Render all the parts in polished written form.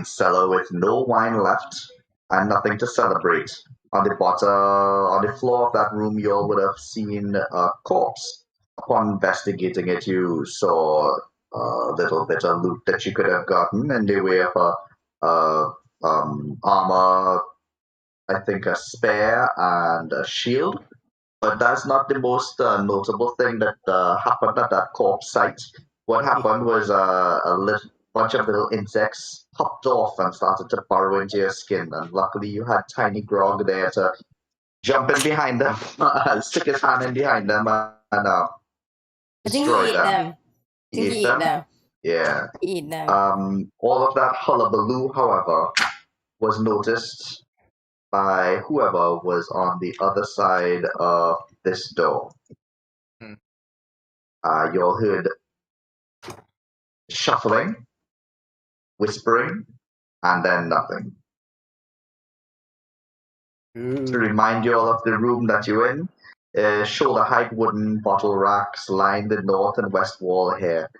wine cellar with no wine left and nothing to celebrate. On the floor of that room, you all would have seen a corpse. Upon investigating it, you saw a little bit of loot that you could have gotten in the way of armor, I think a spear and a shield. But that's not the most notable thing that happened at that corpse site. What happened was a little bunch of little insects hopped off and started to burrow into your skin, and luckily you had Tiny Grog there to jump in behind them, stick his hand in behind them, and I think he destroy ate them. He ate them? Yeah. He ate them. All of that hullabaloo, however, was noticed by whoever was on the other side of this door. You all heard shuffling, whispering, and then nothing. To remind you all of the room that you're in, shoulder-height wooden bottle racks line the north and west wall here.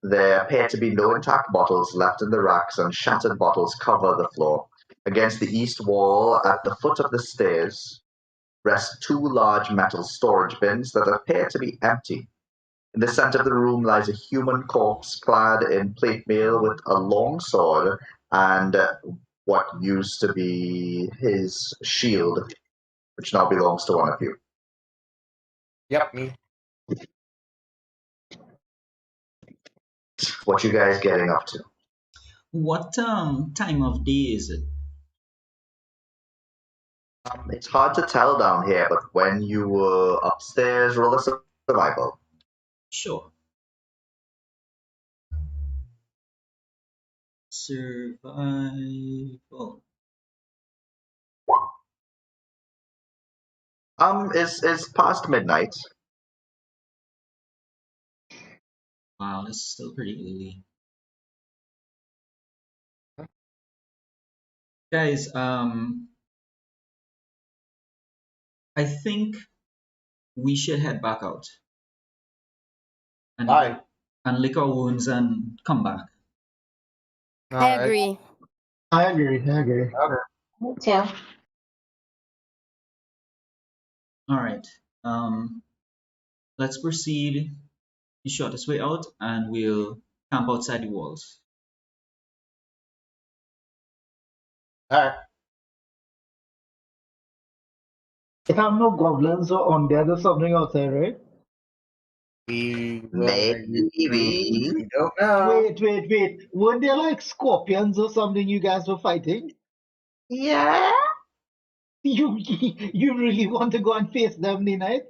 There appear to be no intact bottles left in the racks, and shattered bottles cover the floor. Against the east wall, at the foot of the stairs, rest two large metal storage bins that appear to be empty. In the center of the room lies a human corpse clad in plate mail with a long sword and what used to be his shield, which now belongs to one of you. Yep, me. What you guys getting up to? What time of day is it? It's hard to tell down here, but when you were upstairs, roll a survival. Sure. Survival. It's past midnight. Wow, that's still pretty early. Guys, I think we should head back out and lick our wounds and come back. I agree. I agree. Okay. Me too. All right. Let's proceed the shortest way out, and we'll camp outside the walls. Alright. If I'm no goblins or undead or something outside, right? We Maybe. don't know. Wait. Weren't there like scorpions or something you guys were fighting? Yeah. You really want to go and face them tonight?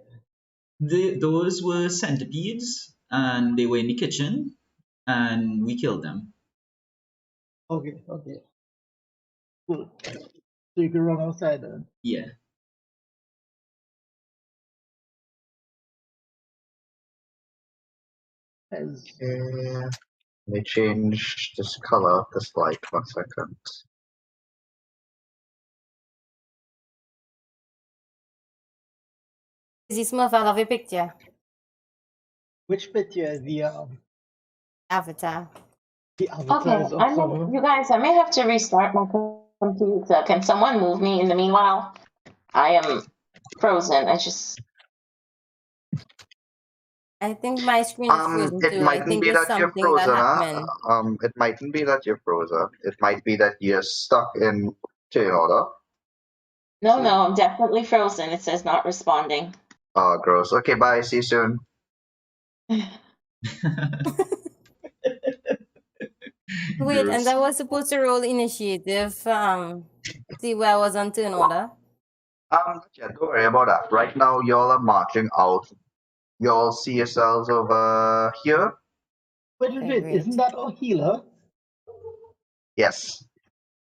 Those were centipedes, and they were in the kitchen, and we killed them. Okay. Cool. So you can run outside then. Yeah. Let me change this color of this light 1 second. Is Smurf, I love your picture. Which picture? The Avatar. avatar Okay, is awesome. you guys, I may have to restart my computer. Can someone move me in the meanwhile? I am frozen. I think my screen is frozen It too. I mightn't think be there's that you're something that frozen, happened. It mightn't be that you're frozen. It might be that you're stuck in chain order. No, I'm definitely frozen. It says not responding. Oh, gross. Okay, bye. See you soon. Wait, and I was supposed to roll initiative. See where I was on turn order. Yeah, don't worry about that. Right now, y'all are marching out. Y'all see yourselves over here? Wait, isn't that our healer? Yes.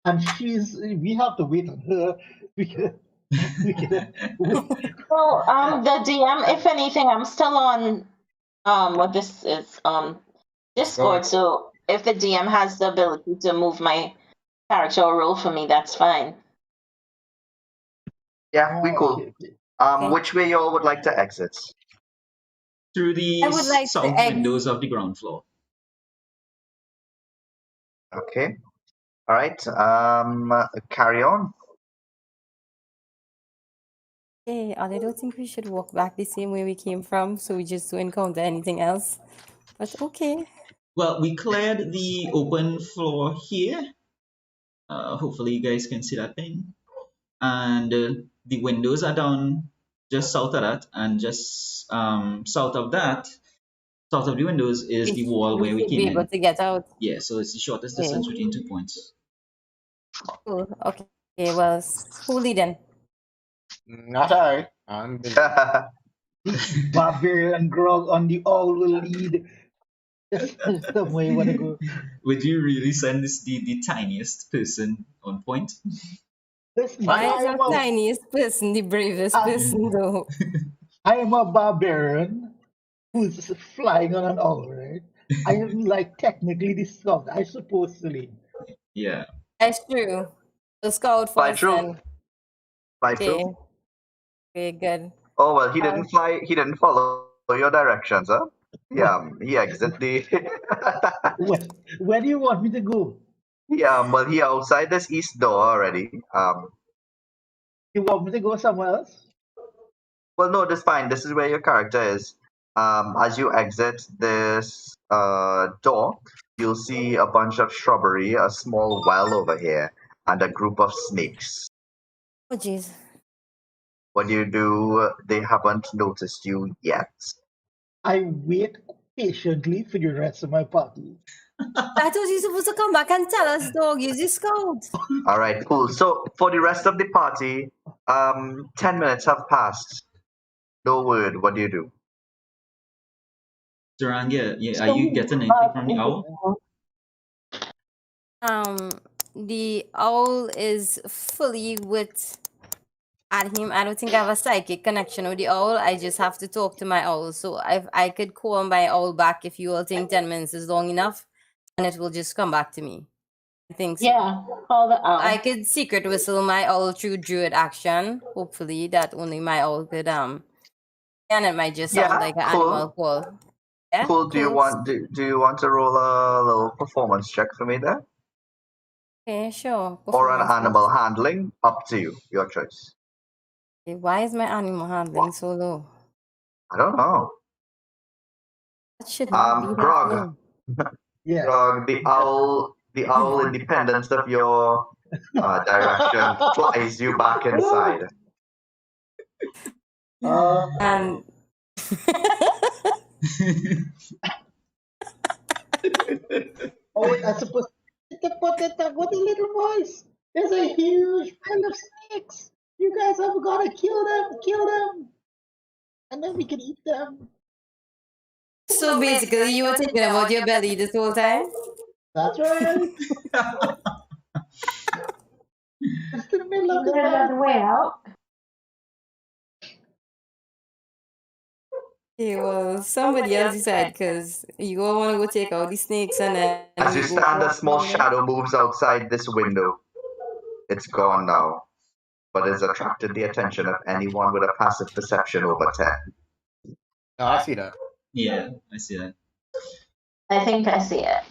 And we have to wait on her. We can. Well, the DM, if anything, I'm still on what this is Discord. So if the DM has the ability to move my character or roll for me, that's fine. Yeah, we cool. Okay. Which way y'all would like to exit? Through the I would like to south windows of the ground floor. Okay. All right. Carry on. Okay, I don't think we should walk back the same way we came from, so we just don't encounter anything else. But okay. Well, we cleared the open floor here. Hopefully you guys can see that thing. And the windows are down just south of that, and just south of the windows is the wall where we should came be able in. to get out. Yeah, so it's the shortest distance between 2 points. Cool. Okay, well, who leading? Not I. I'm busy. Barbarian Grog on the all will lead. Somewhere you wanna go. Would you really send this the tiniest person on point? Listen, Why is I am the tiniest person the bravest person, though? I am a barbarian who's flying on an owl, right? I am like technically the scout. I supposed to lead. Yeah. That's true. The scout Fly first, through. then. Fly Okay. through. Okay, good. Oh well, he didn't fly. He didn't follow your directions, huh? Yeah, he exit the. Where do you want me to go? Yeah, well, he outside this east door already. You want me to go somewhere else? Well, no, that's fine. This is where your character is. As you exit this door, you'll see a bunch of shrubbery, a small well over here, and a group of snakes. Oh, jeez. What do you do? They haven't noticed you yet. I wait patiently for the rest of my party. I thought you were supposed to come back and tell us, dog. Use the scout. All right, cool. So for the rest of the party, 10 minutes have passed. No word. What do you do? Durang, yeah. Are you getting anything from the owl? The owl is fully at him. I don't think I have a psychic connection with the owl. I just have to talk to my owl. So I could call my owl back if you all think 10 minutes is long enough, and it will just come back to me. I think so. Yeah, call the owl. I could secret whistle my owl through druid action. Hopefully that only my owl could and it might just sound like an animal call. Yeah, cool. Do you want to roll a little performance check for me there? Okay, sure. Or an animal handling? Up to you. Your choice. Okay, why is my animal handling so low? I don't know. That should not be that Grog. low. Yeah. Grog, the owl, independent of your direction, flies you back inside. And Oh, wait, I suppose to put it up with a little voice. There's a huge pile of snakes. You guys have got to kill them, and then we can eat them. so basically, you were thinking about your belly this whole time? That's right. It's the middle of the night. way out. Okay, well, somebody else decide because you all want to go take out the snakes and then. As you stand, a small shadow moves outside this window. It's gone now, but it's attracted the attention of anyone with a passive perception over 10. No, I see that. Yeah, I see that. I think I see it.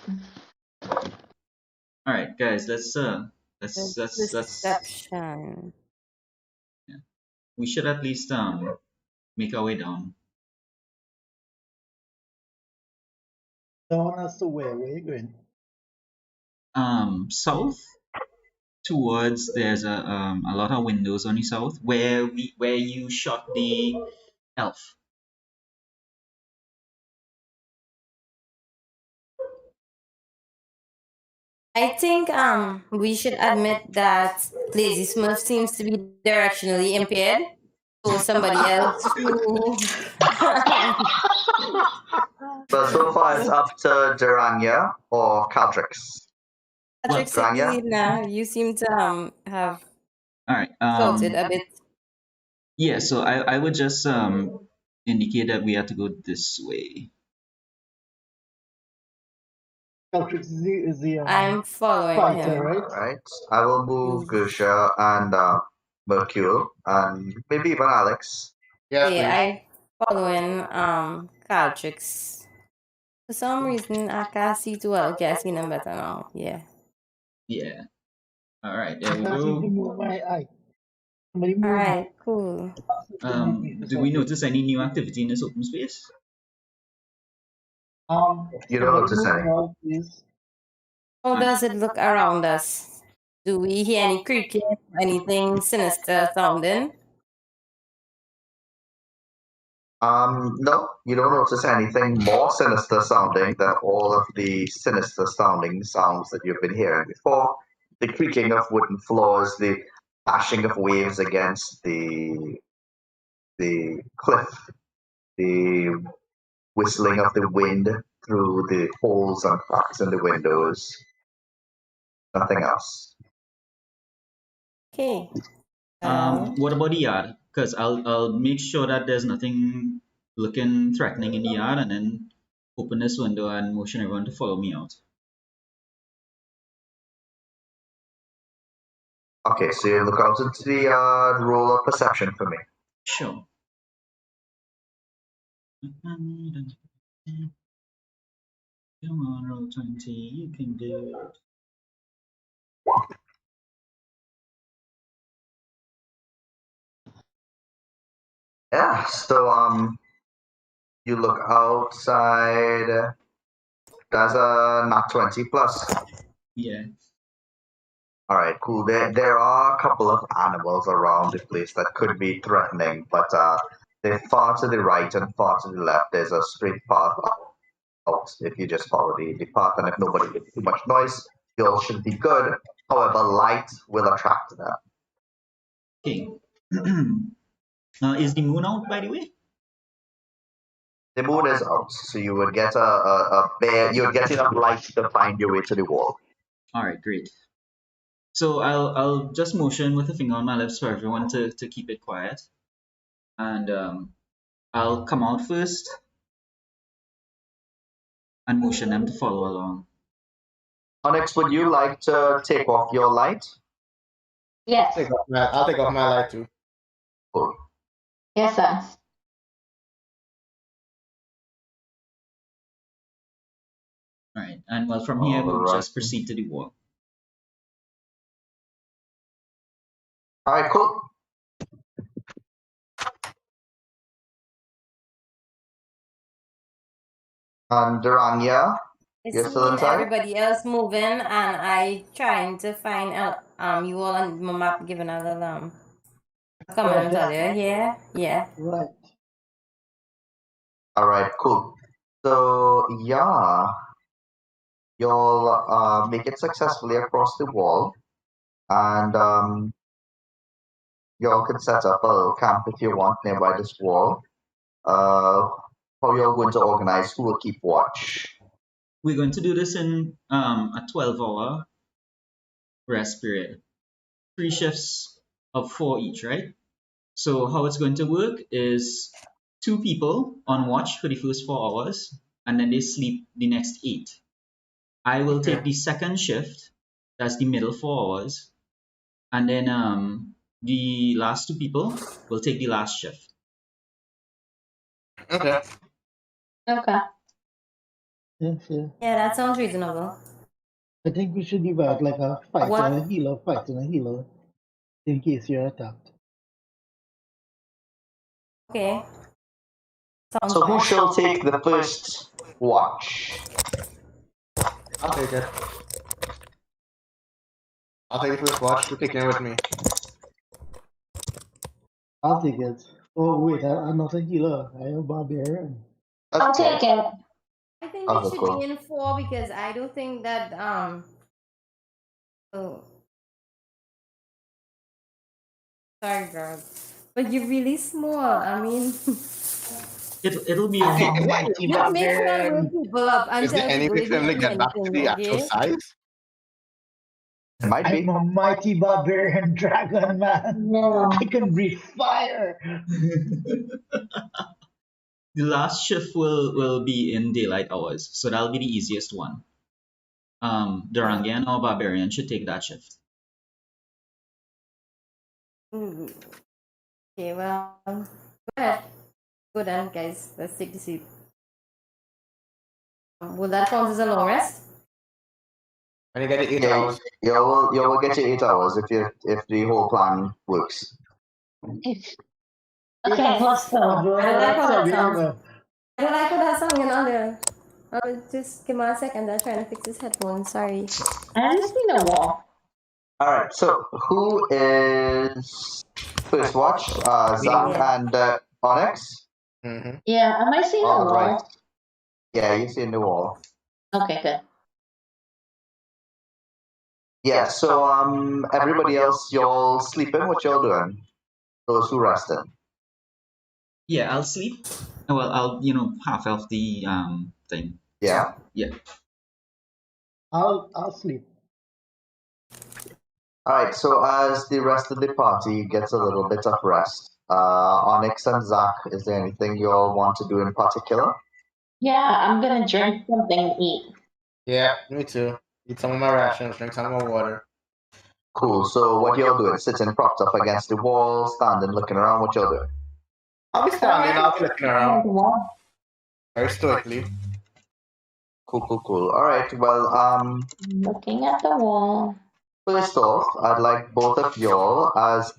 All right, guys, let's Perception. we should at least make our way down. Down as to where are you going? South towards there's a lot of windows on the south where you shot the elf. I think we should admit that Lazy Smurf seems to be directionally impaired. So somebody else who But so far it's up to Durania or Caltrix. Patrick, you seem to have All right. scouted a bit. Yeah, so I would just indicate that we have to go this way. Caltrix is the I'm following fighter, him. right? Right. I will move Gusha and Mercule and maybe even Alex. Yes, Yeah, please. I following Caltrix. For some reason I can't see too well. Okay, I see them better now. Yeah. Yeah. All right, there we I seem to go. move my eye. Somebody All move. right, cool. Do we notice any new activity in this open space? You don't Somebody notice move any. now, please. How does it look around us? Do we hear any creaking, anything sinister sounding? No, you don't notice anything more sinister sounding than all of the sinister sounding sounds that you've been hearing before. The creaking of wooden floors, the bashing of waves against the cliff, the whistling of the wind through the holes and cracks in the windows. Nothing else. Okay. What about the yard? Because I'll make sure that there's nothing looking threatening in the yard, and then open this window and motion everyone to follow me out. Okay, so you look out into the yard, roll a perception for me. Sure. Come on, roll 20. You can do it. Yeah, so you look outside. That's a nat 20 plus. Yeah. All right, cool. There are a couple of animals around the place that could be threatening, but they're far to the right and far to the left. There's a straight path out if you just follow the path, and if nobody makes too much noise, you all should be good. However, light will attract them. Okay. Is the moon out, by the way? The moon is out, so you would get a bare. You would get enough light to find your way to the wall. All right, great. So I'll just motion with a finger on my lips for everyone to keep it quiet, and I'll come out first and motion them to follow along. Onyx, would you like to take off your light? Yes. I'll take off my light too. Cool. Yes, sir. All right, and well, from here we'll Alright. just proceed to the wall. All right, cool. And Duranya, I you're see still inside? everybody else moving, and I trying to find you all on my map, giving a little comment and tell you. Yeah. Right. All right, cool. So yeah, you'll make it successfully across the wall, and y'all can set up a little camp if you want nearby this wall. How you're going to organize? Who will keep watch? We're going to do this in a 12-hour rest period, 3 shifts of 4 each, right? So how it's going to work is 2 people on watch for the first 4 hours, and then they sleep the next 8. I will take the second shift, that's the middle 4 hours, and then the last 2 people will take the last shift. Okay. Okay. Yes, yeah. Yeah, that sounds reasonable. I think we should divide like a fighter What? and a healer, fighter and a healer, in case you're attacked. Okay. Sounds So who fine. shall take the first watch? I'll take it. I'll take the first watch. You're taking it with me. I'll take it. Oh wait, I'm not a healer. I am a barbarian. I'll take it. I think Okay, we should cool. be in 4 because I don't think that oh, sorry, girl, but you're really small. I mean, It'll be I'm okay. a mighty you're making us barbarian. roll people up and Is there tell any people way they for him to didn't do get back to anything, the actual okay? size? It might be. I'm a mighty barbarian dragon man. No. I can breathe fire. The last shift will be in daylight hours, so that'll be the easiest one. Durangian or Barbarian should take that shift. Okay, well, go ahead. Go then, guys. Let's take the seat. Will that count as a long rest? And you get the 8 Yeah, hours. you will get your 8 hours if the whole plan works. Okay, let's go. I don't like how that Sorry, sounds. Anna. I don't like how that sound, you know, there. Just give me a second. I'm trying to fix his headphones. Sorry. I just need a wall. All right. So who is first watch? Zach and Onyx. Mm-hmm. Yeah, am I seeing a All wall? right. Yeah, you see in the wall. Okay, good. Yeah. So everybody else, y'all sleeping? What y'all doing? Those who rested. Yeah, I'll sleep. Well, I'll half elf the thing. Yeah. Yeah. I'll sleep. All right. So as the rest of the party gets a little bit of rest, Onyx and Zach, is there anything you all want to do in particular? Yeah, I'm gonna drink something and eat. Yeah, me too. Eat some of my rations, drink some of my water. Cool. So what y'all doing? Sitting propped up against the wall, standing, looking around. What y'all doing? I'll be standing, I'll be looking around very stoically. Cool. All right. Well, Looking at the wall. first off, I'd like both of y'all, as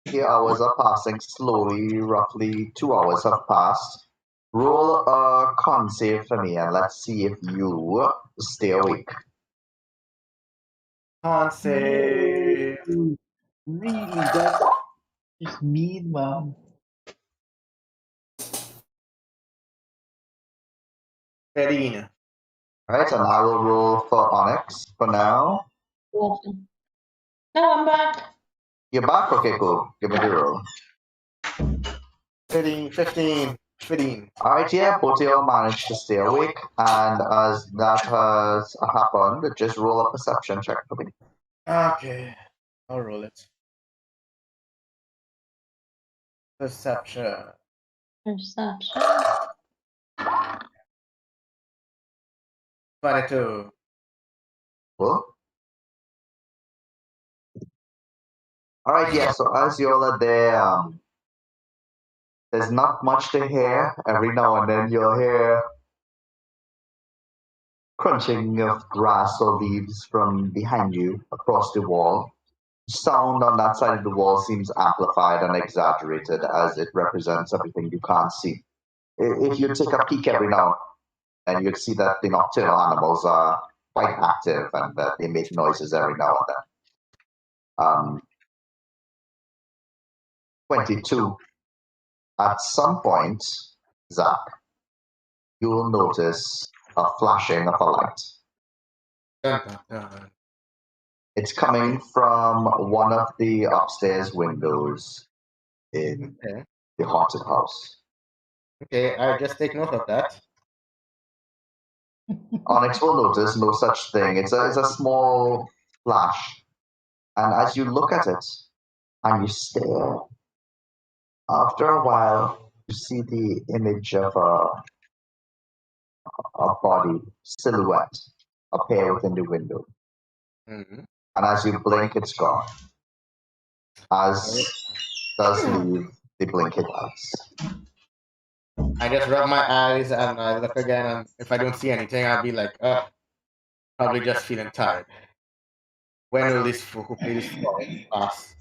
the hours are passing slowly, roughly 2 hours have passed. Roll a con save for me, and let's see if you stay awake. Can't say. Really, that's just mean, man. 13. All right, and I will roll for Onyx for now. No, I'm back. You're back? Okay, cool. Give me the roll. 13, 15, 15. All right, yeah, both of y'all managed to stay awake, and as that has happened, just roll a perception check for me. Okay, I'll roll it. Perception. Perception. 22. Cool. All right, yeah. So as y'all are there, there's not much to hear. Every now and then you'll hear crunching of grass or leaves from behind you across the wall. Sound on that side of the wall seems amplified and exaggerated as it represents everything you can't see. If you take a peek every now and then, you'd see that the nocturnal animals are quite active and that they make noises every now and then. 22. At some point, Zach, you will notice a flashing of a light. Dun, dun, dun. It's coming from one of the upstairs windows in Okay. the haunted house. Okay, I just take note of that. Onyx will notice no such thing. It's a small flash. And as you look at it and you stare, after a while, you see the image of a body, silhouette, appear within the window. Mm-hmm. And as you blink, it's gone. As does leave the blinking lights. I just rub my eyes and I look again, and if I don't see anything, I'll be like, probably just feeling tired. When will this hopefully this fall pass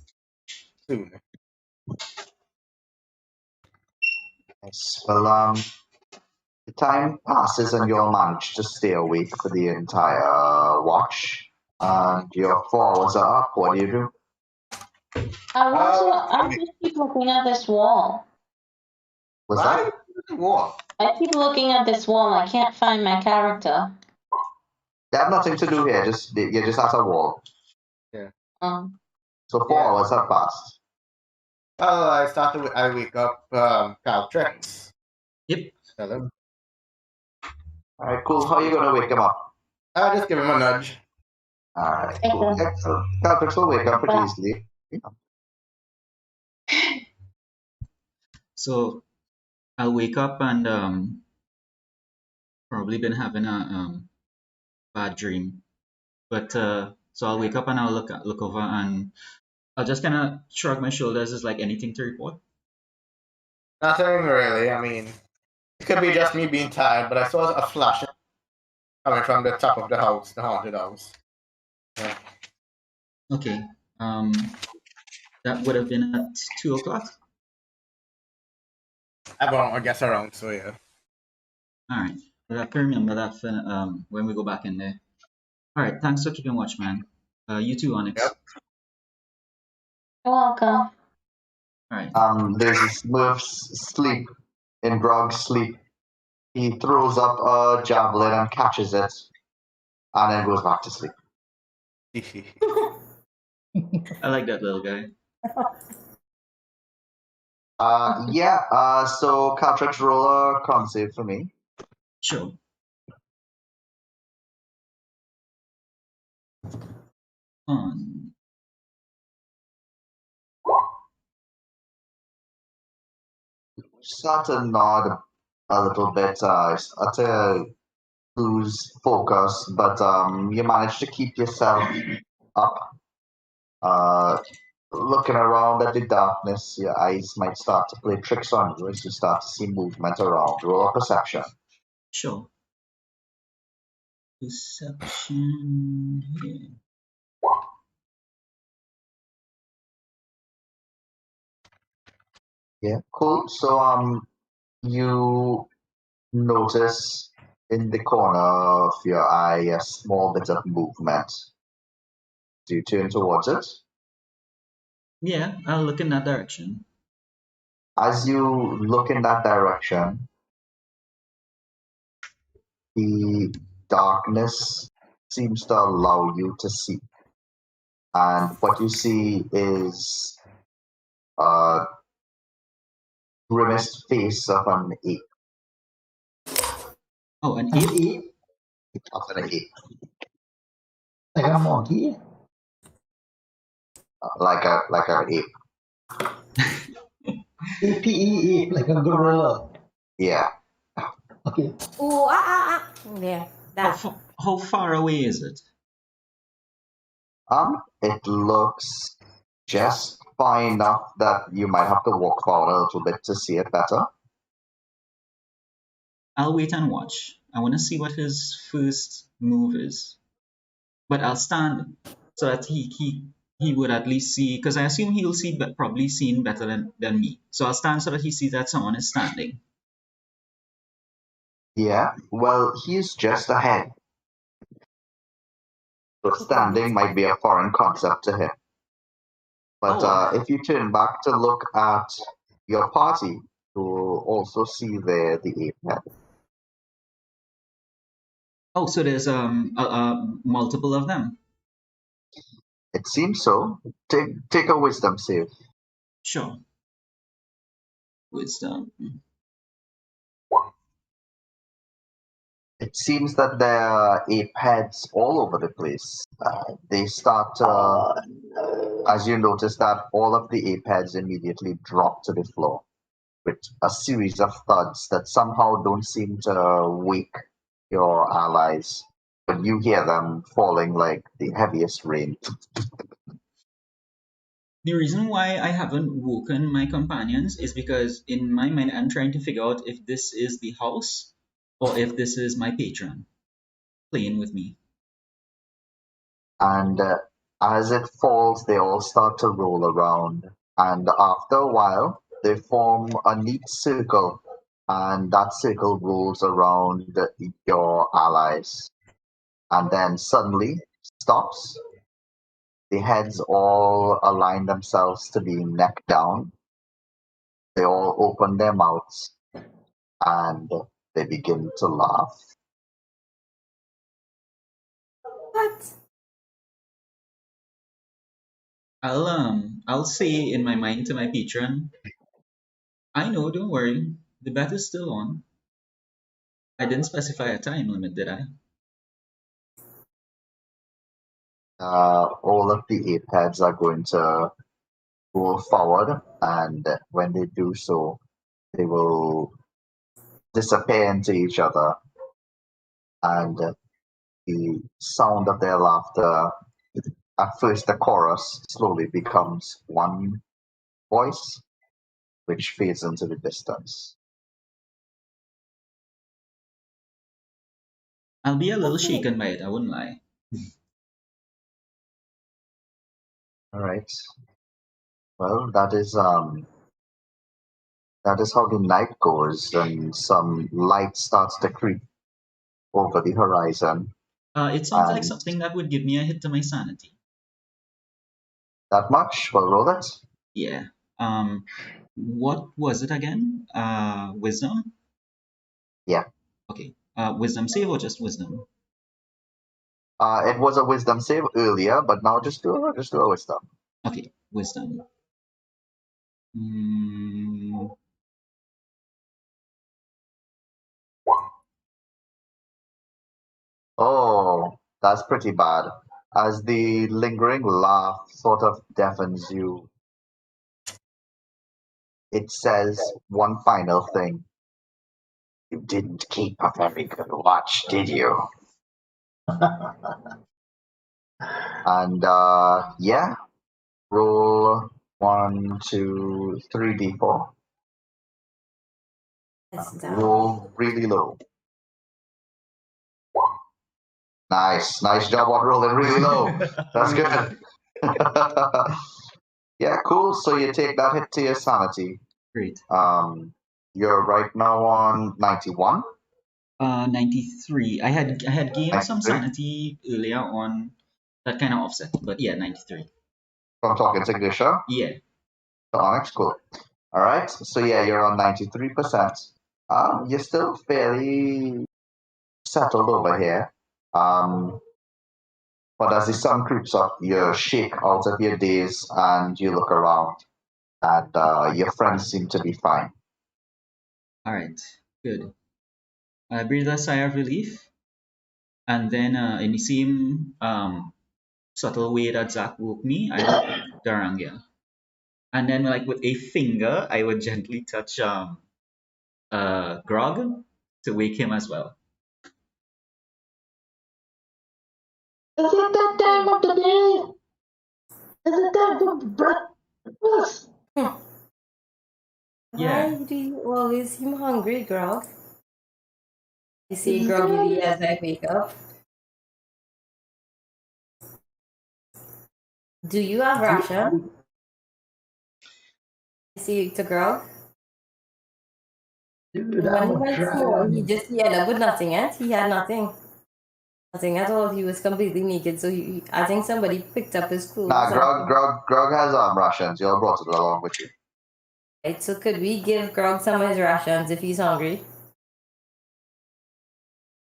soon? Yes. Well, the time passes and you'll manage to stay awake for the entire watch. And your 4 hours are up. What do you do? I just keep looking at this wall. Was that? War. I keep looking at this wall. I can't find my character. They have nothing to do here. You're just at a wall. So 4 hours have passed. Oh, I wake up Caltrex. Yep. Hello. All right, cool. How are you gonna wake him up? I'll just give him a nudge. All right, cool. Excellent. Caltrix will wake up pretty easily. So I'll wake up and probably been having a bad dream. But so I'll wake up and I'll look over and I'll just kind of shrug my shoulders. Is like anything to report? Nothing really. I mean, it could be just me being tired, but I saw a flash coming from the top of the house, the haunted house. Yeah. Okay. That would have been at 2 o'clock. About, I guess, around, so yeah. All right. We'll have to remember that for, when we go back in there. All right. Thanks for keeping watch, man. You too, Onyx. Yep. You're welcome. All right. There's Smurf's sleep, in Grog's sleep. He throws up a javelin and catches it, and then goes back to sleep. I like that little guy. So Caltrix, roll a con save for me. Sure. On. Start to nod a little bit, start to lose focus, but you manage to keep yourself up. Looking around at the darkness, your eyes might start to play tricks on you as you start to see movement around. Roll a perception. Sure. Perception here. Yeah, cool. So you notice in the corner of your eye a small bit of movement. Do you turn towards it? Yeah, I'll look in that direction. As you look in that direction, the darkness seems to allow you to see. And what you see is a grimaced face of an ape. Oh, an An ape. ape? Of an ape. Like a monkey? Like an ape. APE ape, like a gorilla. Yeah. Okay. Oh, yeah, that. How far away is it? It looks just far enough that you might have to walk forward a little bit to see it better. I'll wait and watch. I want to see what his first move is. But I'll stand so that he would at least see, because I assume he'll see, but probably seeing better than me. So I'll stand so that he sees that someone is standing. Yeah, well, he's just ahead. So standing might be a foreign concept to him. But if you turn back to look at your party, you will also see there the ape head. Oh, so there's multiple of them. It seems so. Take a wisdom save. Sure. Wisdom. It seems that there are ape heads all over the place. They start to, as you notice that all of the ape heads immediately drop to the floor with a series of thuds that somehow don't seem to wake your allies. But you hear them falling like the heaviest rain. The reason why I haven't woken my companions is because in my mind I'm trying to figure out if this is the house or if this is my patron playing with me. And as it falls, they all start to roll around. And after a while, they form a neat circle. And that circle rolls around your allies. And then suddenly stops. The heads all align themselves to be neck down. They all open their mouths and they begin to laugh. What? I'll say in my mind to my patron, I know, don't worry, the bet is still on. I didn't specify a time limit, did I? All of the ape heads are going to roll forward, and when they do so, they will disappear into each other, and the sound of their laughter, at first the chorus, slowly becomes one voice, which fades into the distance. I'll be a little shaken by it, I wouldn't lie. All right. Well, that is how the night goes, and some light starts to creep over the horizon. It sounds like And something that would give me a hit to my sanity. that much? Well, roll it. Yeah. What was it again? Wisdom? Yeah. Okay. Wisdom save or just wisdom? It was a wisdom save earlier, but now just do a wisdom. Okay, wisdom. Oh, that's pretty bad. As the lingering laugh sort of deafens you, it says one final thing. You didn't keep a very good watch, did you? And yeah, roll 1, 2, 3d4. It's down. Roll really low. Nice job on rolling really low. That's good. Yeah, cool. So you take that hit to your sanity. Great. You're right now on 91. 93. I had gained some 93? sanity earlier on. That kind of offset, but yeah, 93. From talking to Grisha. Yeah. Onyx, cool. All right. So yeah, you're on 93%. You're still fairly settled over here. But as the sun creeps up, you shake out of your daze and you look around, and your friends seem to be fine. All right. Good. I breathe a sigh of relief, and then in the same subtle way that Zach woke me, I would Darangel. And then, like with a finger, I would gently touch Grog to wake him as well. Is it that time of the day? Is it time for breakfast? Yeah. Why do you always seem hungry, Grog? You see groggily as I wake up. Do you have ration? I see to Grog. Dude, When I'm he a went small, dragon. he ended up with nothing, eh? He had nothing. Nothing at all. He was completely naked. So I think somebody picked up his clothes. Nah, Grog has rations. You all brought it along with you. Right, so could we give Grog some of his rations if he's hungry?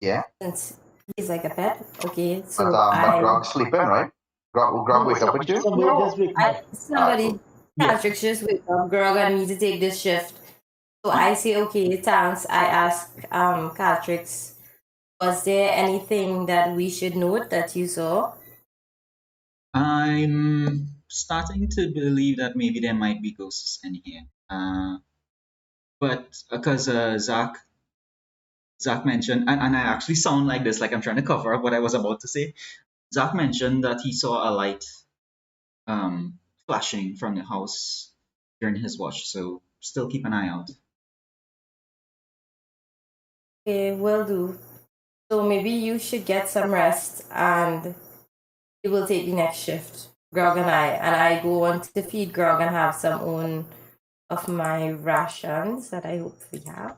Yeah. Since he's like a pet. Okay, so But Grog's sleeping, right? Grog wake up with you? Somebody just wake me up. somebody, Yeah. Patrick just wake up Grog and me to take this shift. So I say, okay, thanks. I ask Catrix, was there anything that we should note that you saw? I'm starting to believe that maybe there might be ghosts in here. But because Zach mentioned, and I actually sound like this, like I'm trying to cover up what I was about to say. Zach mentioned that he saw a light flashing from the house during his watch, so still keep an eye out. Okay, will do. So maybe you should get some rest and you will take the next shift, Grog and I go on to feed Grog and have some own of my rations that I hopefully have.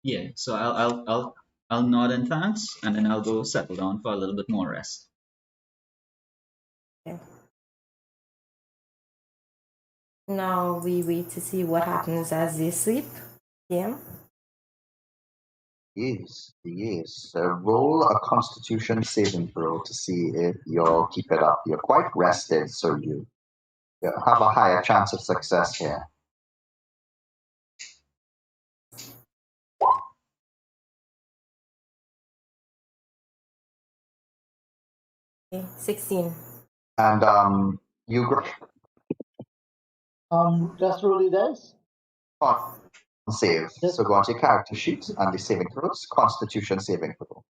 Yeah, so I'll nod in thanks, and then I'll go settle down for a little bit more rest. Okay. Now we wait to see what happens as they sleep. Yeah. Yes. Roll a Constitution saving throw to see if you'll keep it up. You're quite rested, so you have a higher chance of success here. Okay, 16. And you Just roll the dice. save. So go onto your character sheet and the saving throws. Constitution saving throw.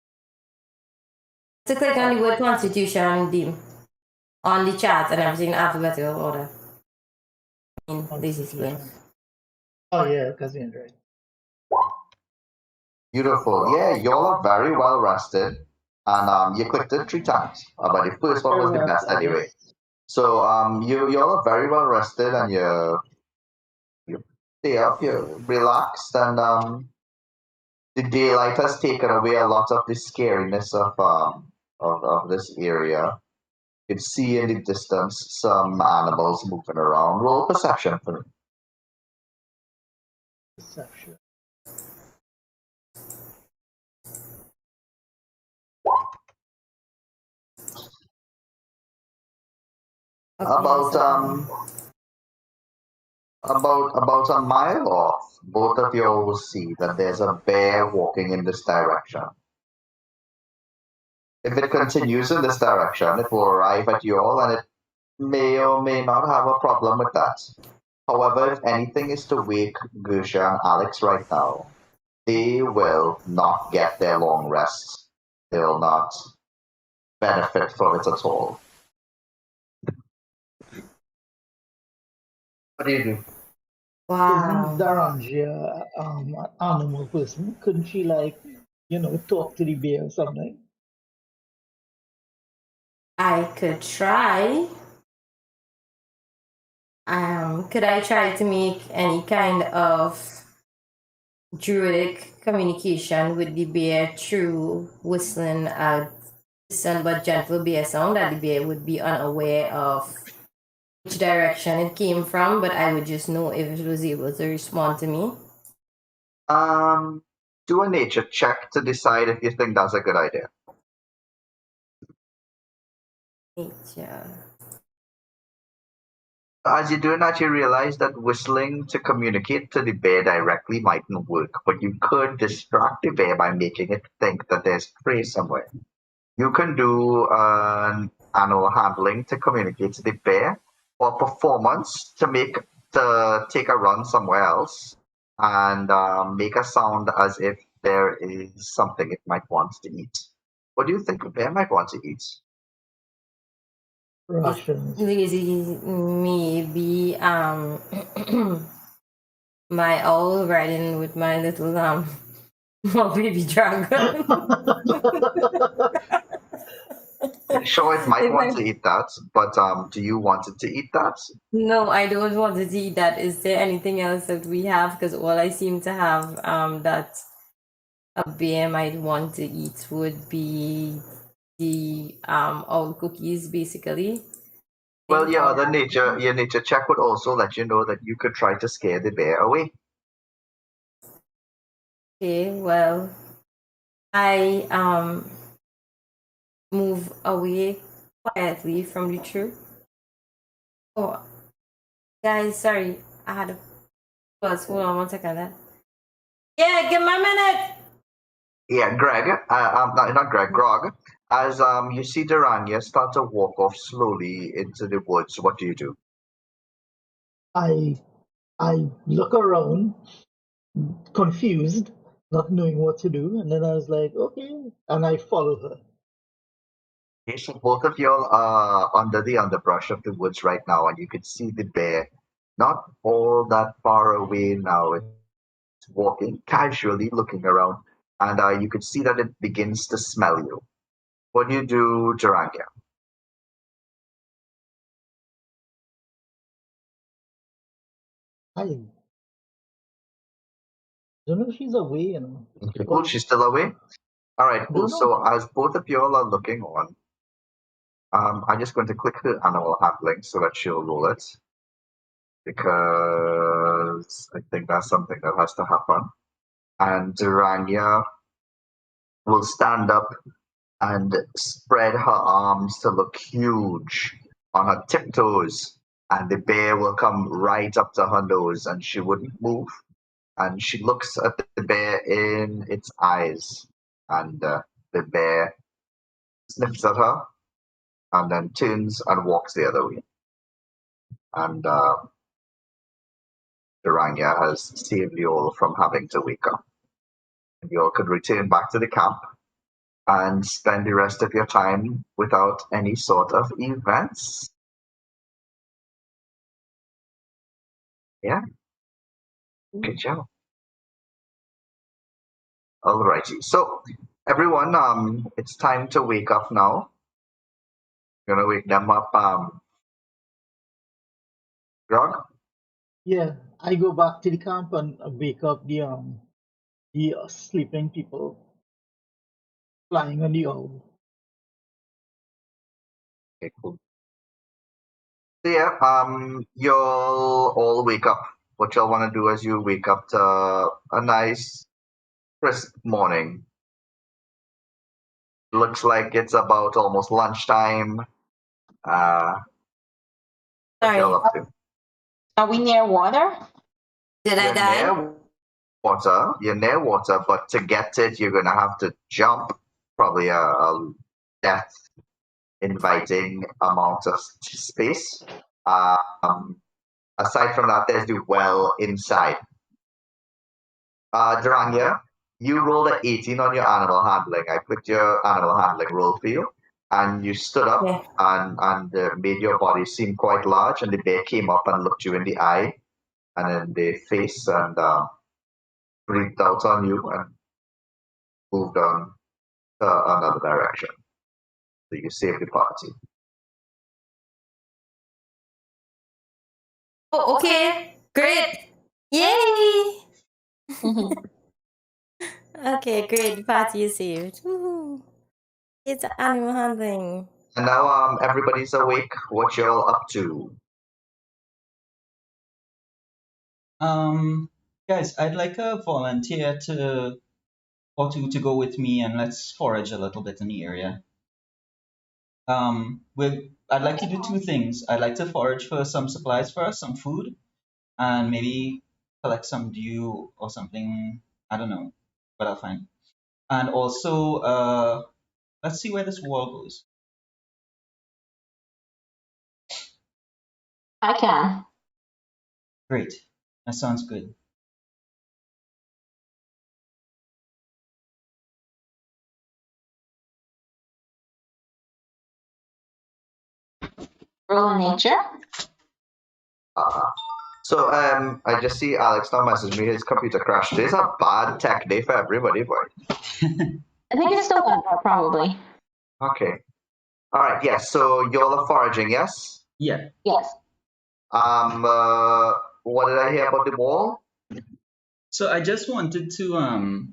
To click on the word Constitution, Deem, on the chat and everything in alphabetical order. Basically. Oh yeah, because you're right. Beautiful. Yeah, y'all are very well rested. And you clicked it 3 times. But the first one was the best anyway. So y'all are very well rested and you stay up, you're relaxed, and the daylight has taken away a lot of the scariness of this area. You can see in the distance some animals moving around. Roll perception for me. Perception. About about a mile off, both of you will see that there's a bear walking in this direction. If it continues in this direction, it will arrive at you all, and it may or may not have a problem with that. However, if anything is to wake Gusha and Alex right now, they will not get their long rest. They will not benefit from it at all. What do you do? Isn't Wow. Daranja an animal person? Couldn't she, like, talk to the bear or something? I could try. Could I try to make any kind of druidic communication with the bear through whistling a distant but gentle bear sound that the bear would be unaware of which direction it came from, but I would just know if it was able to respond to me? Do a nature check to decide if you think that's a good idea. Nature. As you're doing that, you realize that whistling to communicate to the bear directly mightn't work, but you could distract the bear by making it think that there's prey somewhere. You can do an animal handling to communicate to the bear, or performance to take a run somewhere else and make a sound as if there is something it might want to eat. What do you think a bear might want to eat? Rations. Lazy, maybe my owl riding with my little small baby dragon. Sure, it might want to eat that, but do you want it to eat that? No, I don't want to eat that. Is there anything else that we have? Because all I seem to have that a bear might want to eat would be the owl cookies, basically. Well, your nature check would also let you know that you could try to scare the bear away. Okay, well, I move away quietly from the tree. Oh, guys, sorry, I had a buzz. Hold on 1 second. Yeah, give me a minute. Yeah, Greg, not Greg, Grog. As you see Durania start to walk off slowly into the woods, what do you do? I look around, confused, not knowing what to do, and then I was like, okay, and I follow her. Okay, so both of y'all are under the underbrush of the woods right now, and you can see the bear not all that far away now. It's walking casually, looking around, and you can see that it begins to smell you. What do you do, Durania? I don't know if she's away, Okay, cool. She's still away. All right, cool. Don't So know. as both of y'all are looking on, I'm just going to click her animal handling so that she'll roll it because I think that's something that has to happen. And Durania will stand up and spread her arms to look huge on her tiptoes, and the bear will come right up to her nose, and she wouldn't move. And she looks at the bear in its eyes, and the bear sniffs at her and then turns and walks the other way. And Durania has saved you all from having to wake up. And you all could return back to the camp and spend the rest of your time without any sort of events. Yeah. Good job. Alrighty. So everyone, it's time to wake up now. Gonna wake them up. Grog. Yeah, I go back to the camp and wake up the sleeping people flying on the owl. Okay, cool. So yeah, you'll all wake up. What you'll want to do is you wake up to a nice, crisp morning. Looks like it's about almost lunchtime. What Sorry, y'all up to? Are we near water? did I You're die? near water. You're near water, but to get to it, you're gonna have to jump. Probably a death inviting amount of space. Aside from that, there's the well inside. Durania, you rolled an 18 on your animal handling. I put your animal handling roll for you, and you stood up Okay. and made your body seem quite large, and the bear came up and looked you in the eye, and then the face, and breathed out on you and moved on to another direction. So you saved the party. Oh, okay. Great. Yay! Okay, great. The party is saved. Woohoo. It's animal handling. And now everybody's awake. What y'all up to? Guys, I'd like a volunteer or two to go with me and let's forage a little bit in the area. I'd like to do two things. I'd like to forage for some supplies for us, some food, and maybe collect some dew or something. I don't know, but I'll find. And also, let's see where this wall goes. I can. Great, that sounds good. Roll nature. So I just see Alex now message me his computer crashed. Today's a bad tech day for everybody, boy. I think it's the weather, probably. Okay. All right. Yes. So y'all are foraging. Yes. Yeah. Yes. What did I hear about the wall? So I just wanted to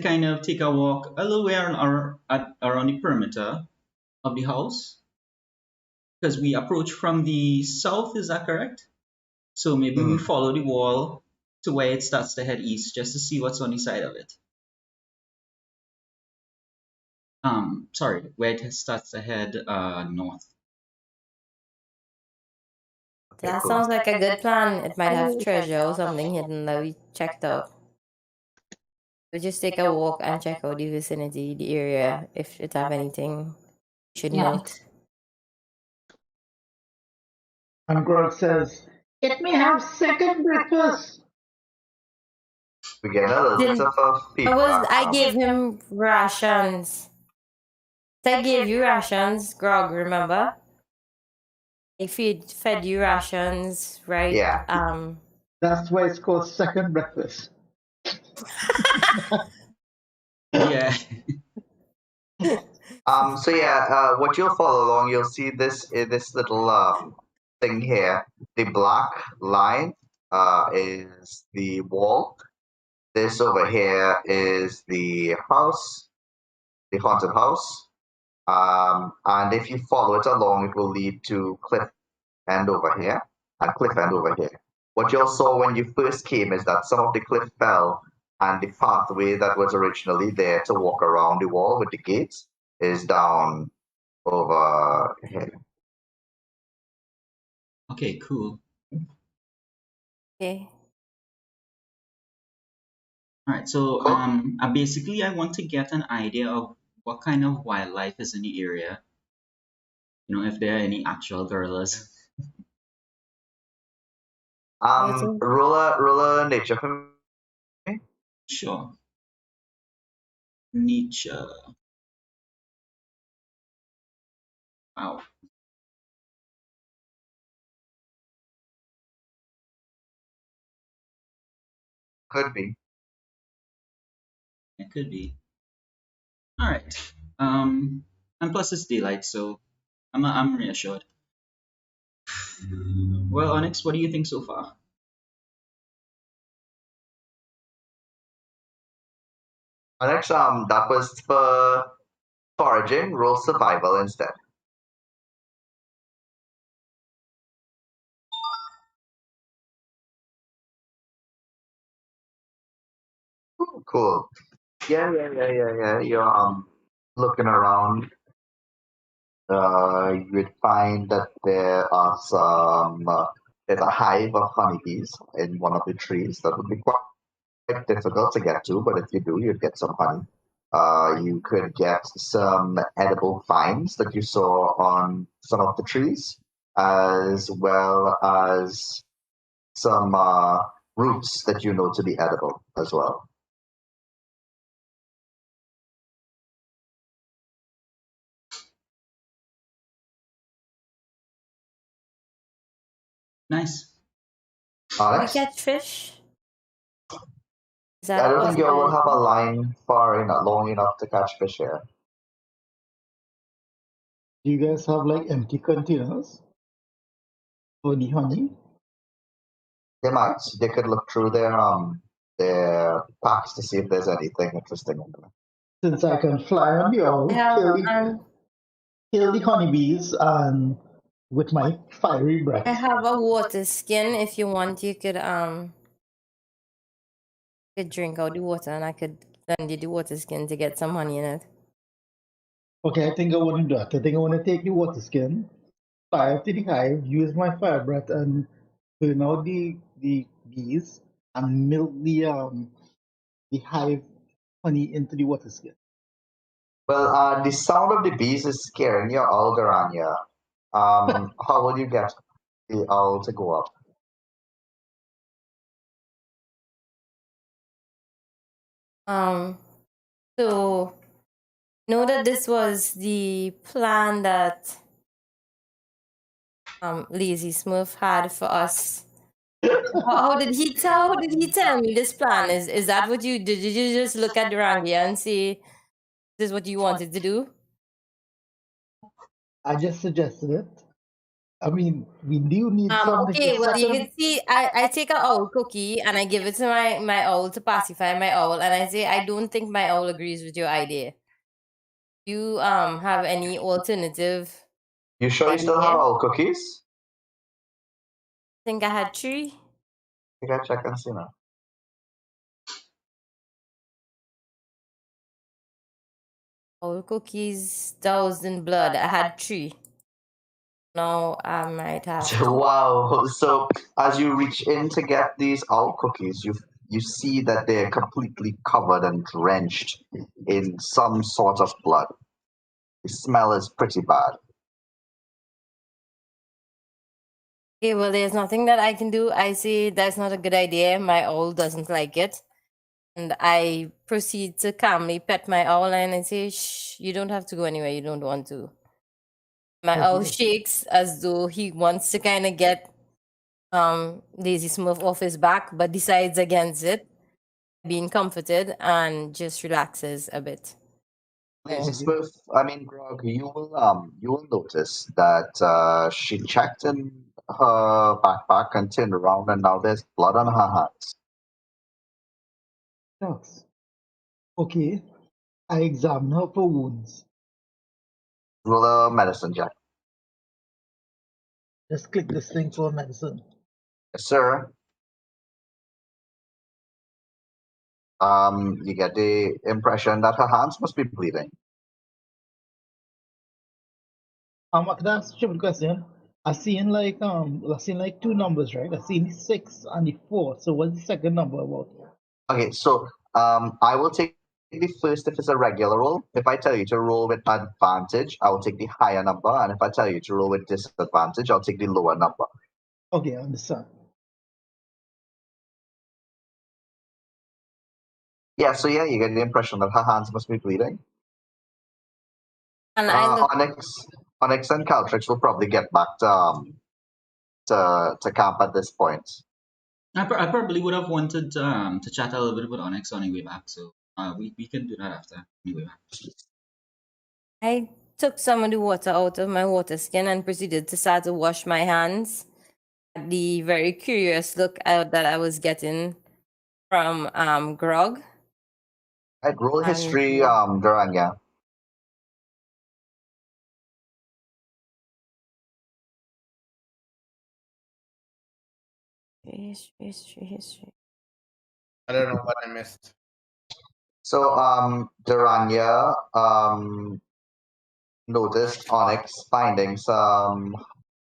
kind of take a walk a little way around the perimeter of the house because we approach from the south. Is that correct? So maybe we follow the wall to where it starts to head east just to see what's on the side of it. Sorry, where it starts to head north. Okay, That cool. sounds like a good plan. It might have treasure or something hidden that we checked out. We just take a walk and check out the vicinity, the area, if it have anything we should Yeah. note. And Grog says, "Let me have second breakfast." We get a little bit of feedback. I gave him rations. I gave you rations, Grog, remember? I fed you rations, right? Yeah. That's why it's called second breakfast. Yeah. So yeah, what you'll follow along, you'll see this little thing here. The black line is the wall. This over here is the house, the haunted house. And if you follow it along, it will lead to cliff end over here and cliff end over here. What you all saw when you first came is that some of the cliff fell, and the pathway that was originally there to walk around the wall with the gates is down over here. Okay, cool. Okay. All right, so basically I want to get an idea of what kind of wildlife is in the area. You know, if there are any actual gorillas. Roll a nature for me. Sure. Nature. Wow. Could be. It could be. All right. And plus it's daylight, so I'm reassured. Well, Onyx, what do you think so far? Next, that was for foraging. Roll survival instead. Ooh, cool. Yeah. You're looking around. You would find that there are some. There's a hive of honeybees in one of the trees that would be quite difficult to get to, but if you do, you'd get some honey. You could get some edible vines that you saw on some of the trees, as well as some roots that you know to be edible as well. Nice. We Alex, catch fish. Is I that don't think you all will possible? have a line far enough, long enough to catch fish here. Do you guys have like empty containers for the honey? They might. They could look through their packs to see if there's anything interesting in them. Since I can fly on the owl, kill the honeybees, and with my fiery breath. I have a water skin. If you want, you could drink out the water, and I could lend you the water skin to get some honey in it. Okay, I think I want to do that. I think I want to take the water skin, fly up to the hive, use my fire breath, and burn out the bees, and milk the hive honey into the water skin. Well, the sound of the bees is scaring you, Alderania. How will you get the owl to go up? So know that this was the plan that Lazy Smurf had for us. How did he tell me this plan? Is that what you did? You just look at Durangia and say this is what you wanted to do? I just suggested it. I mean, we do need something. Okay, well you can see I take an owl cookie and I give it to my owl to pacify my owl, and I say I don't think my owl agrees with your idea. You have any alternative? You sure you still have owl cookies? I think I had 3. I gotta check and see now. Owl cookies doused in blood. I had 3. Now I might have. Wow. So as you reach in to get these owl cookies, you see that they're completely covered and drenched in some sort of blood. The smell is pretty bad. Okay, well, there's nothing that I can do. I say that's not a good idea. My owl doesn't like it. And I proceed to calmly pet my owl and I say, shh, you don't have to go anywhere you don't want to. My owl shakes as though he wants to kind of get Lazy Smurf off his back, but decides against it, being comforted, and just relaxes a bit. Smith, I mean, Grog, you will notice that she checked in her backpack and turned around, and now there's blood on her hands. Shucks. Okay, I examine her for wounds. Roll a medicine check. Just click this thing for medicine. Yes, sir. You get the impression that her hands must be bleeding. Can I ask a stupid question? I've seen like 2 numbers, right? I've seen the 6 and the 4. So what's the second number about? Okay, so I will take the first if it's a regular roll. If I tell you to roll with advantage, I will take the higher number, and if I tell you to roll with disadvantage, I'll take the lower number. Okay, I understand. Yeah, so yeah, you get the impression that her hands must be bleeding. And I look, Onyx and Caltrix will probably get back to camp at this point. I probably would have wanted to chat a little bit with Onyx on the way back, so We can do that after. Anyway. I took some of the water out of my water skin and proceeded to start to wash my hands. The very curious look that I was getting from Grog. I'd roll And- history, Duranga. History. I don't know what I missed. So, Duranya noticed Onyx finding some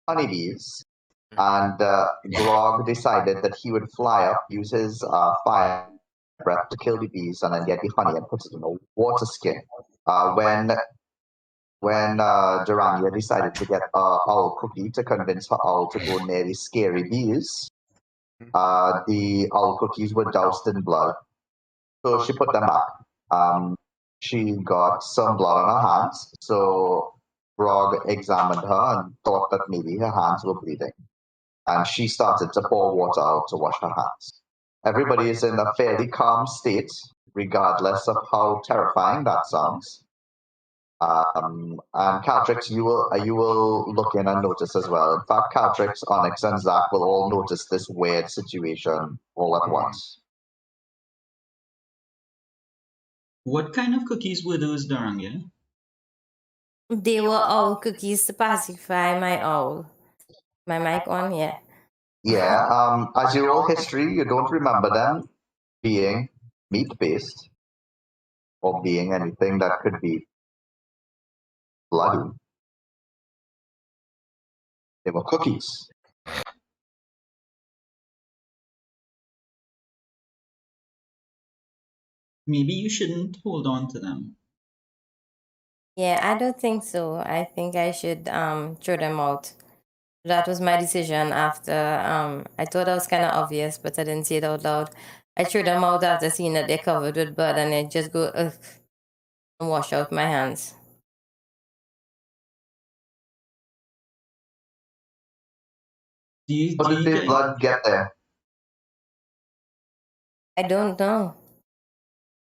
honeybees, and Grog decided that he would fly up, use his fire breath to kill the bees, and then get the honey and put it in a water skin. When Duranya decided to get Owl Cookie to convince her owl to go near the scary bees, the owl cookies were doused in blood. So she put them back. She got some blood on her hands, so Grog examined her and thought that maybe her hands were bleeding. And she started to pour water out to wash her hands. Everybody is in a fairly calm state, regardless of how terrifying that sounds. And Caltrix, you will look in and notice as well. In fact, Caltrix, Onyx, and Zach will all notice this weird situation all at once. What kind of cookies were those, Duranga? They were owl cookies to pacify my owl. My mic on, yeah. Yeah, as you roll history, you don't remember them being meat-based or being anything that could be bloody. They were cookies. Maybe you shouldn't hold on to them. Yeah, I don't think so. I think I should throw them out. That was my decision after I thought that was kind of obvious, but I didn't say it out loud. I threw them out after seeing that they're covered with blood and I just go ugh, and wash out my hands. How did the blood get there? I don't know.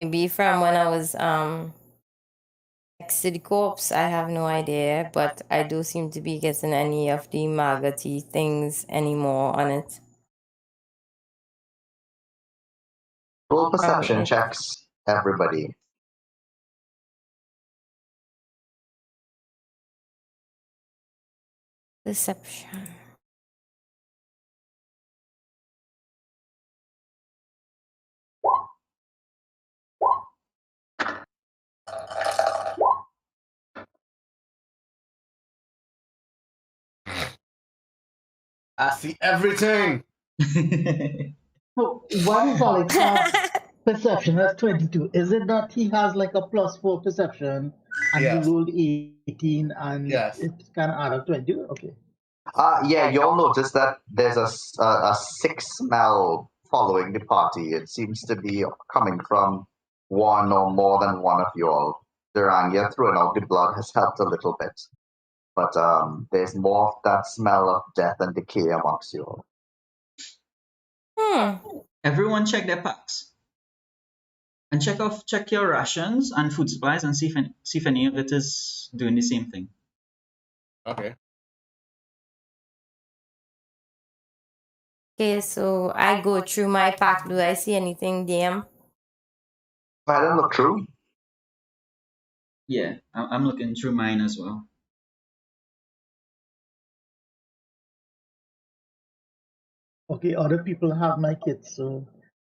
Maybe from when I was next to the corpse, I have no idea, but I don't seem to be getting any of the maggoty things anymore on it. Roll perception checks, everybody. Deception. I see everything. So what is Alex's perception? That's 22. Is it that he has like a +4 perception and Yes. he rolled 18 and Yes. it's kind of out of 22? Okay. Yeah, you'll notice that there's a sick smell following the party. It seems to be coming from one or more than one of you all. Duranga throwing out the blood has helped a little bit. But there's more of that smell of death and decay amongst you all. Everyone check their packs. And check your rations and food supplies and see if any of it is doing the same thing. Okay. Okay, so I go through my pack. Do I see anything, DM? I don't look through. Yeah, I'm looking through mine as well. Okay, other people have my kits, so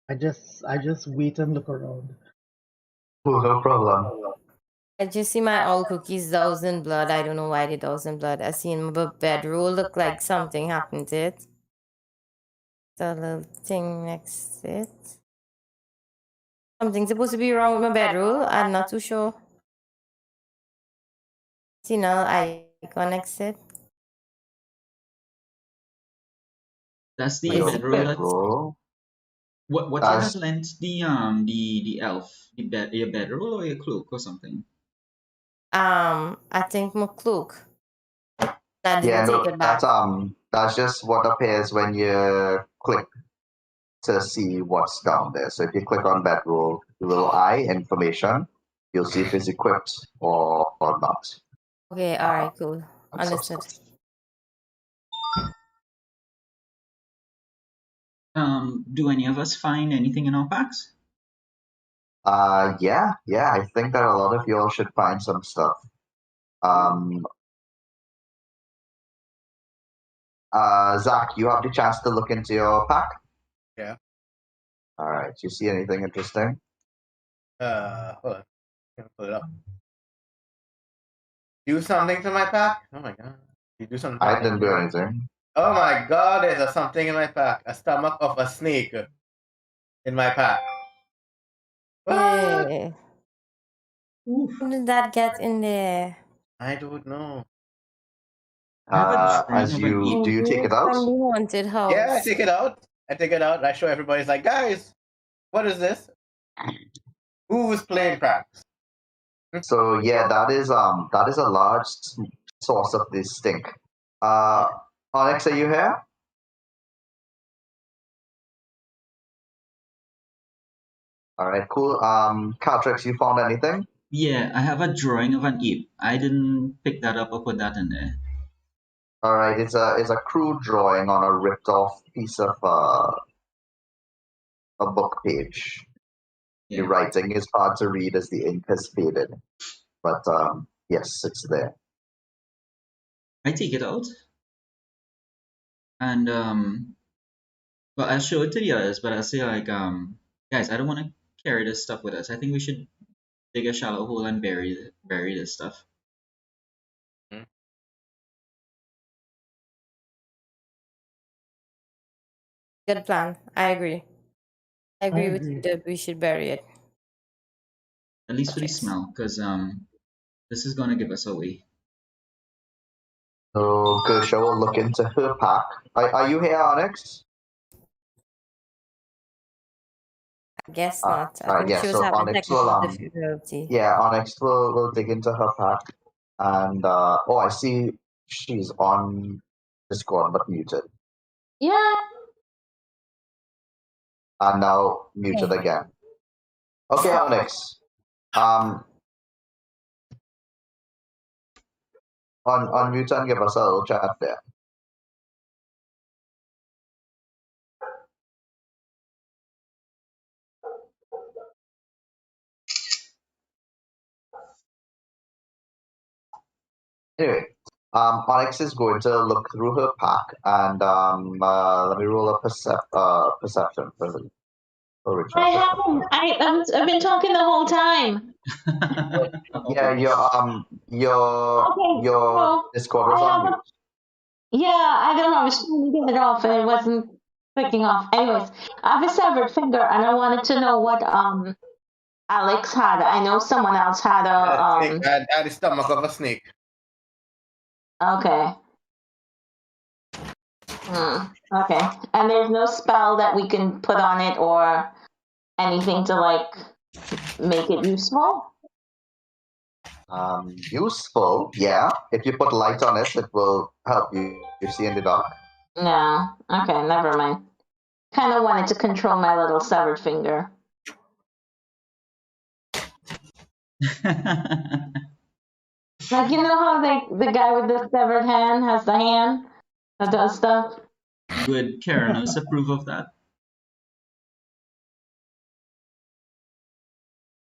I just wait and look around. Oh, no problem. I just see my owl cookies doused in blood. I don't know why they doused in blood. I seen my bedroll look like something happened to it. The little thing next to it. Something's supposed to be wrong with my bedroll. I'm not too sure. See now icon next to it. That's the Your bedroll. bedroll. What you have lent the elf? Your bedroll or your cloak or something? I think my cloak. I didn't Yeah, no, take it back. that's just what appears when you click to see what's down there. So if you click on bedroll, the little eye information, you'll see if it's equipped or not. Okay, all right, cool. and some Understood. stuff. Do any of us find anything in our packs? Yeah. I think that a lot of y'all should find some stuff. Zach, you have the chance to look into your pack. Yeah. All right. You see anything interesting? Hold on. Can pull it up. Do something to my pack? Oh my god. You do something. I didn't do anything. Oh my god, there's something in my pack. A stomach of a snake in my pack. What? Hey. How did that get in there? I don't know. I have a drawing As of an you do you take it out? From the haunted house. Yeah, I take it out. I show everybody. It's like, guys, what is this? Who's playing pranks? So yeah, that is a large source of this stink. Onyx, are you here? All right, cool. Caltrix, you found anything? Yeah, I have a drawing of an ape. I didn't pick that up or put that in there. All right, it's a crude drawing on a ripped off piece of a book page. Yeah. The writing is hard to read as the ink has faded, but yes, it's there. I take it out. And well, I'll show it to the others, but I'll say like, guys, I don't want to carry this stuff with us. I think we should dig a shallow hole and bury this stuff. Good plan. I agree. I agree with you that we should bury it. At least for the Yes. smell, because this is gonna give us away. So Gersha will look into her pack. Are you here, Onyx? I guess not. I Alright, think yeah, she was so having Onyx will technical difficulty. yeah, Onyx will dig into her pack, and I see she's on Discord but muted, Yeah. and now muted Okay. again. Okay, Onyx. Unmute and give us a little chat there. Anyway, Onyx is going to look through her pack, and let me roll a perception for the original. I haven't. I've been talking the whole time. Yeah, your no, Discord was I on haven't- mute. Yeah, I don't know. I was trying to get it off and it wasn't clicking off. Anyways, I have a severed finger and I wanted to know what Alex had. I know someone else had a Snake, I had the stomach of a snake. Okay. Okay. And there's no spell that we can put on it or anything to like make it useful? Useful, yeah. If you put light on it, it will help you see in the dark. No. Okay, never mind. Kind of wanted to control my little severed finger. Like, you know how the guy with the severed hand has the hand that does stuff? Would Keranos approve of that?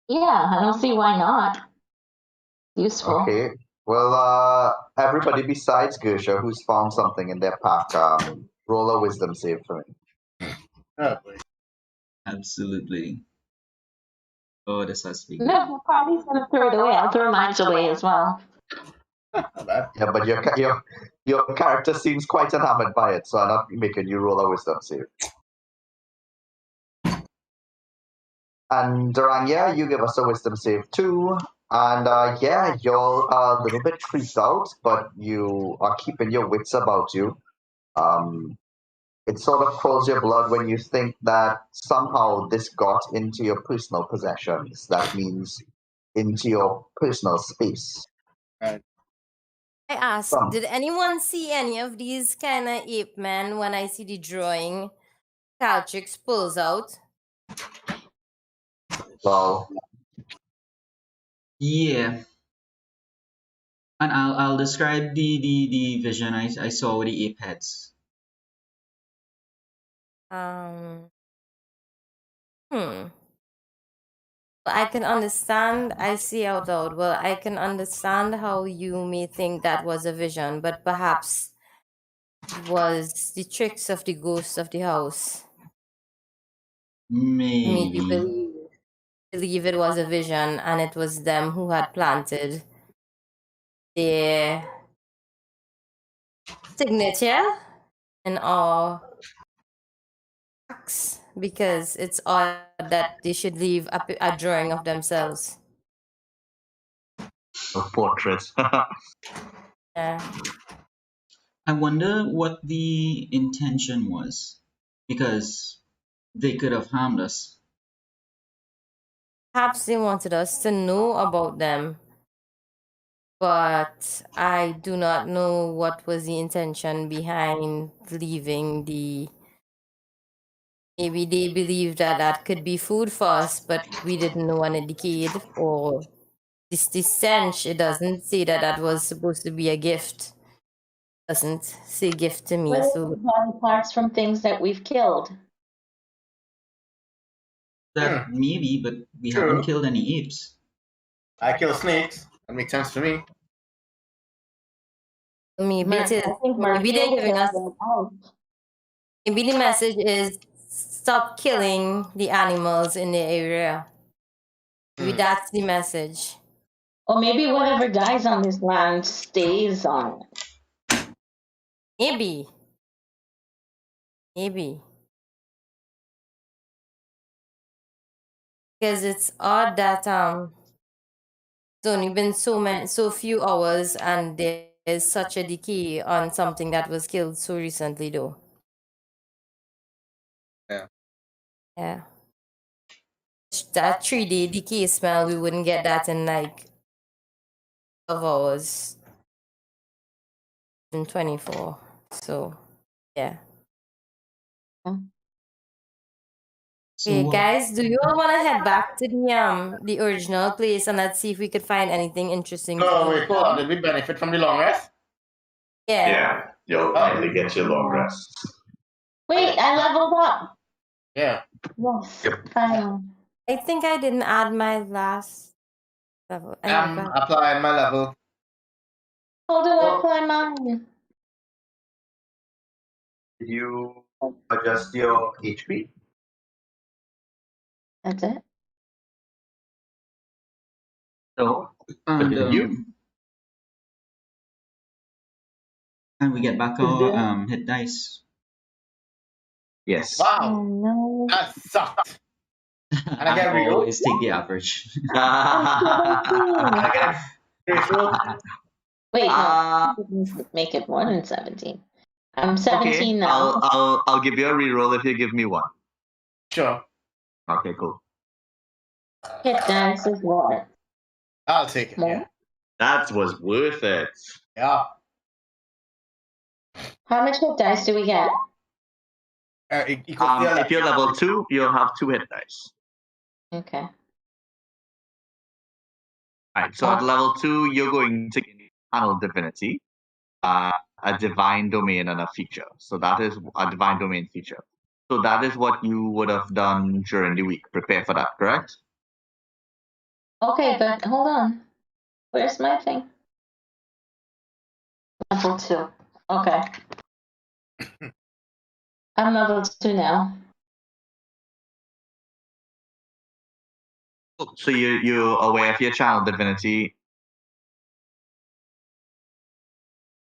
Yeah, I don't see why not. Useful. Okay. Well, everybody besides Gersha who's found something in their pack, roll a wisdom save for me. Oh, boy. Absolutely. Oh, this has to be good. No, probably gonna throw it away. I'll throw mine away as well. Not bad. Yeah, but your character seems quite enamored by it, so I'm not making you roll a wisdom save. And Durania, you give us a wisdom save too. And yeah, you're a little bit creeped out, but you are keeping your wits about you. It sort of cools your blood when you think that somehow this got into your personal possessions. That means into your personal space. Right. I asked, did anyone see any of these kind of ape men when I see the drawing? Caltrix pulls out. Wow. Yeah. And I'll describe the vision I saw with the ape heads. I can understand, I see out loud. Well, I can understand how you may think that was a vision, but perhaps it was the tricks of the ghost of the house. Made you believe it was a vision and it was them who had planted their signature in our backs, because it's odd that they should leave a drawing of themselves. A portrait. Yeah. I wonder what the intention was, because they could have harmed us. Perhaps they wanted us to know about them, but I do not know what was the intention behind leaving the. Maybe they believed that that could be food for us, but we didn't know when it decayed, or this stench. It doesn't say that that was supposed to be a gift. It doesn't say gift to me. What So if body parts from things that we've killed? That maybe, but we True. haven't killed any apes. I kill snakes. That makes sense to me. maybe it is. I think Maybe they're giving us. out. Maybe the message is stop killing the animals in the area. Maybe that's the message. Or maybe whatever dies on this land stays on it. Maybe. Because it's odd that it's only been so few hours and there's such a decay on something that was killed so recently, though. Yeah. That 3-day decay smell, we wouldn't get that in like 12 hours in 24. So, yeah. Okay, guys, do you all want to head back to the original place and let's see if we could find anything interesting? Oh, wait, hold on. Did we benefit from the long rest? Yeah. You'll finally get your long rest. Wait, I leveled up. Yeah. Yes. Yep. Fine. I think I didn't add my last level. I'm applying my level. How do I apply mine? Did you adjust your HP? That's it. No. And, did you? and we get back our hit dice. Yes. Oh Wow. no. That sucked. And I get I reroll? always take the average. I get reroll? Wait, no. Make it more than 17. I'm 17 Okay, now. I'll give you a reroll if you give me one. Sure. Okay, cool. Hit dice is what? I'll take it. More? Yeah. That was worth it. Yeah. How much hit dice do we get? If you're level 2, you'll have 2 hit dice. Okay. Right, so at level 2, you're going to channel divinity, a divine domain and a feature. So that is a divine domain feature. So that is what you would have done during the week. Prepare for that, correct? Okay, but hold on. Where's my thing? Level 2. Okay. I'm level 2 now. So you're aware of your channel divinity.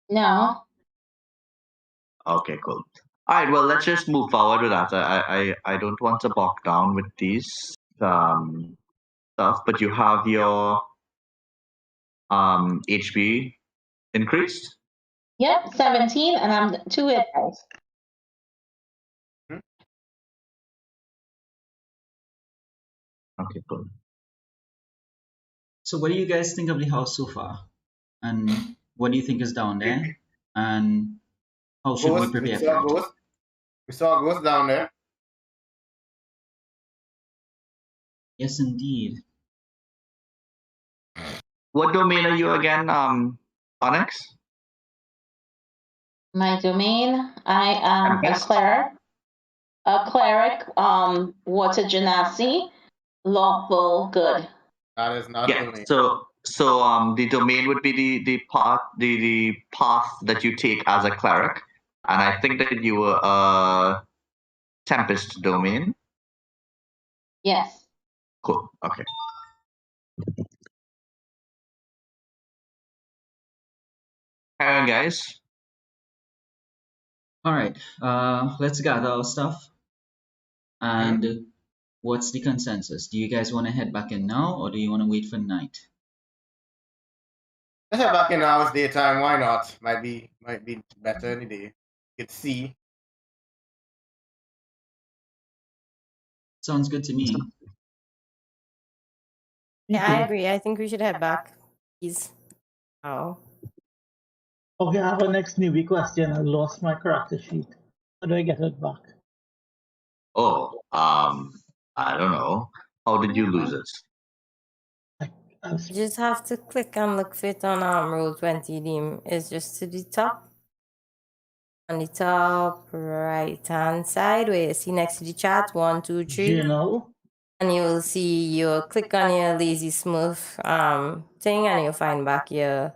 No. Okay, cool. All right, well, let's just move forward with that. I don't want to bog down with these stuff, but you have your HP increased. Yep, 17, and I'm 2 hit dice. Okay, cool. So what do you guys think of the house so far? And what do you think is down there? And how should we prepare for it? We saw a ghost down there. Yes, indeed. What domain are you again, Onyx? My domain, I am a Tempest? cleric. A cleric, water genasi, lawful good. That is not Yeah. domain. So the domain would be the path that you take as a cleric, and I think that you were a Tempest domain. Yes. Cool. Okay. Carry on, guys. All right. Let's gather our stuff. And what's the consensus? Do you guys want to head back in now, or do you want to wait for night? Let's head back in now. It's daytime. Why not? Might be better in the day. You could see. Sounds good to me. Yeah, I agree. I think we should head back. Please. Oh. Okay, I have a next newbie question. I lost my character sheet. How do I get it back? Oh, I don't know. How did you lose it? I was You just have to click and look for it on roll 20 Deem. It's just to the top. On the top right hand side where you see next to the chat 1, 2, 3. journal. And you will see you'll click on your lazy smooth thing and you'll find back your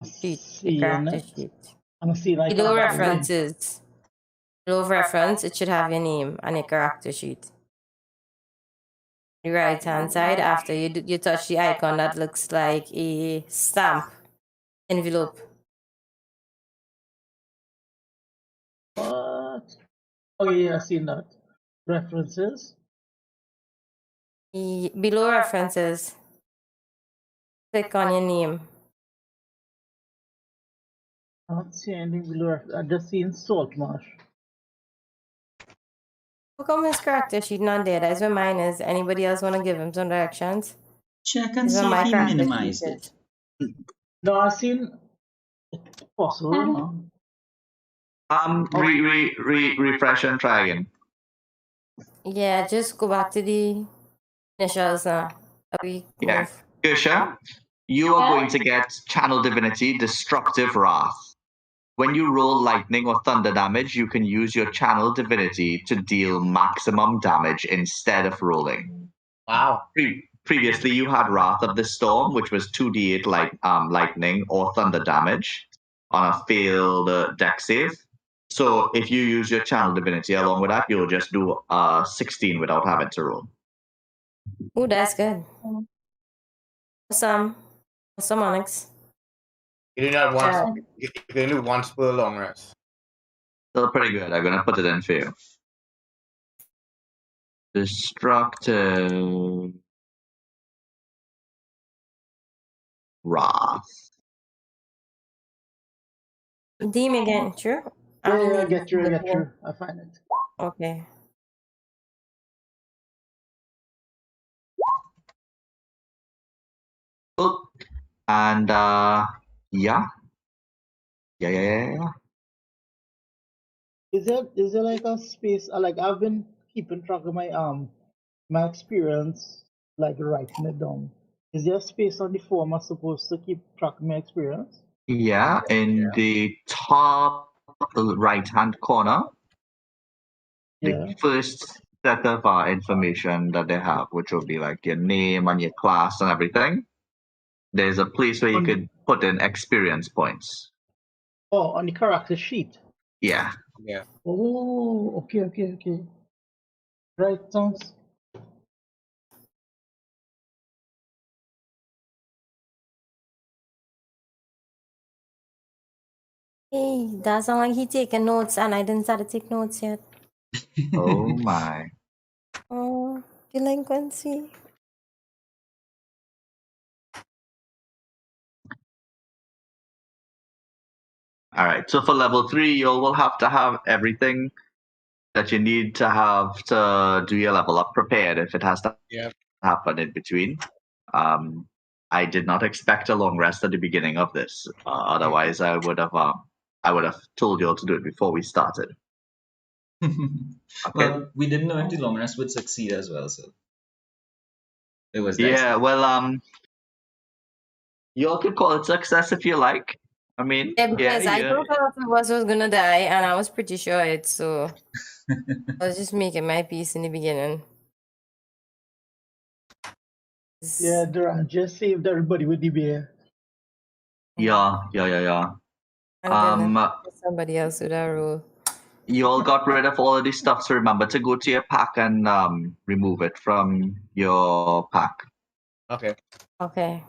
sheet, your Seeing character it. sheet. I'm seeing like Below a link. references. Below reference, it should have your name and your character sheet. The right hand side, after you touch the icon that looks like a stamp envelope. What? Oh yeah, I seen that. References. Below references, click on your name. I'm not seeing anything below. I just seen Saltmarsh. How come his character sheet not there? That's where mine is. Anybody else want to give him some directions? Check and This is see where if my he character sheet minimized is. it. No, I seen it's possible. No? Refresh and try again. Yeah, just go back to the initials now. We Yeah. move. Gersha, you are going to get Channel Divinity Destructive Wrath. When you roll lightning or thunder damage, you can use your Channel Divinity to deal maximum damage instead of rolling. Wow. Previously, you had Wrath of the Storm, which was 2d8 lightning or thunder damage on a failed deck save. So if you use your Channel Divinity along with that, you'll just do 16 without having to roll. Ooh, that's good. Some Onyx. You do not want. You can do one spell long rest. Still pretty good. I'm gonna put it in for you. Destructive Wrath. Deem again, true? Yeah, get through. I find it. Okay. Cool. And yeah. Is there like a space? Like I've been keeping track of my experience, like writing it down. Is there a space on the form I'm supposed to keep track of my experience? Yeah, in the top right-hand corner, Yeah. the first set of information that they have, which will be like your name and your class and everything. There's a place where you could put in experience points. Oh, on the character sheet. Yeah. Yeah. Oh, okay. Right, sounds. Hey, that sound like he taking notes and I didn't start to take notes yet. Oh my. Oh, delinquency. All right. So for level 3, you will have to have everything that you need to have to do your level up prepared if it has to happen in between. I did not expect a long rest at the beginning of this. Otherwise, I would have told you all to do it before we started. Well, we didn't know if the long rest would succeed as well, so. It was Yeah, well, you all could call it success if you like. I mean, Yeah, yeah, because I yeah. thought all of us was gonna die, and I was pretty sure it. So I was just making my peace in the beginning. Yeah, Duran just saved everybody with the beer. Yeah. I'm gonna Um, get somebody else with that rule. you all got rid of all of these stuff, so remember to go to your pack and remove it from your pack. Okay. Okay.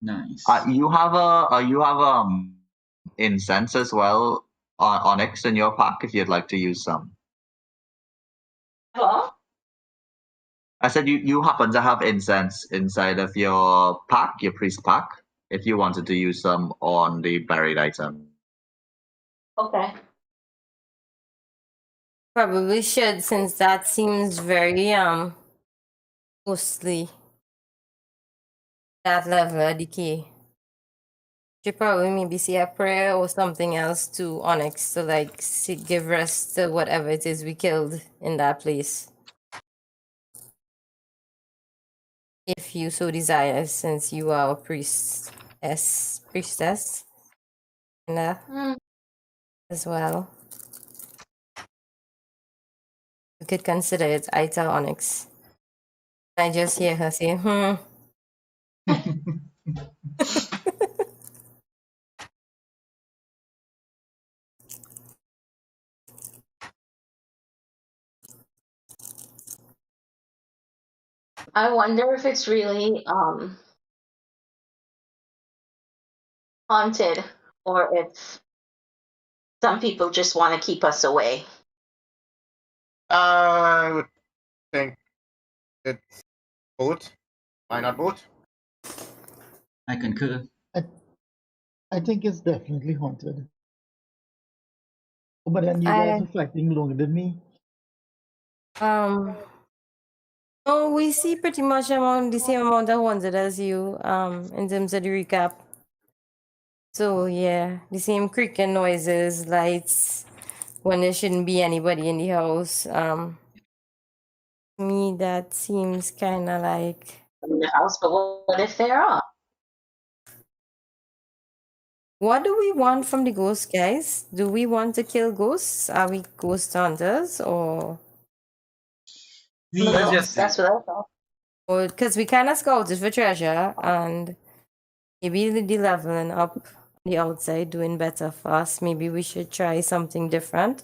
Nice. You have incense as well on onyx in your pack if you'd like to use some. Well, I said you happen to have incense inside of your pack, your priest pack, if you wanted to use some on the buried item. okay. Probably should, since that seems very ghostly. That level of decay. Should probably maybe say a prayer or something else to Onyx to like give rest to whatever it is we killed in that place. If you so desire, since you are a priestess, as well. You could consider it. I tell Onyx. I just hear her say, I wonder if it's really haunted, or if some people just want to keep us away. I would think it's both. Why not both? I concur. I think it's definitely haunted. But then you guys reflecting longer than me. Oh, we see pretty much the same amount of haunted as you, in terms of the recap. So yeah, the same creaking noises, lights, when there shouldn't be anybody in the house. Me, that seems kind of like. In the house, but what if there are? What do we want from the ghosts, guys? Do we want to kill ghosts? Are we ghost hunters, or? Let's just see. That's what I thought. Or because we kind of scouted for treasure, and maybe the leveling up on the outside doing better for us. Maybe we should try something different.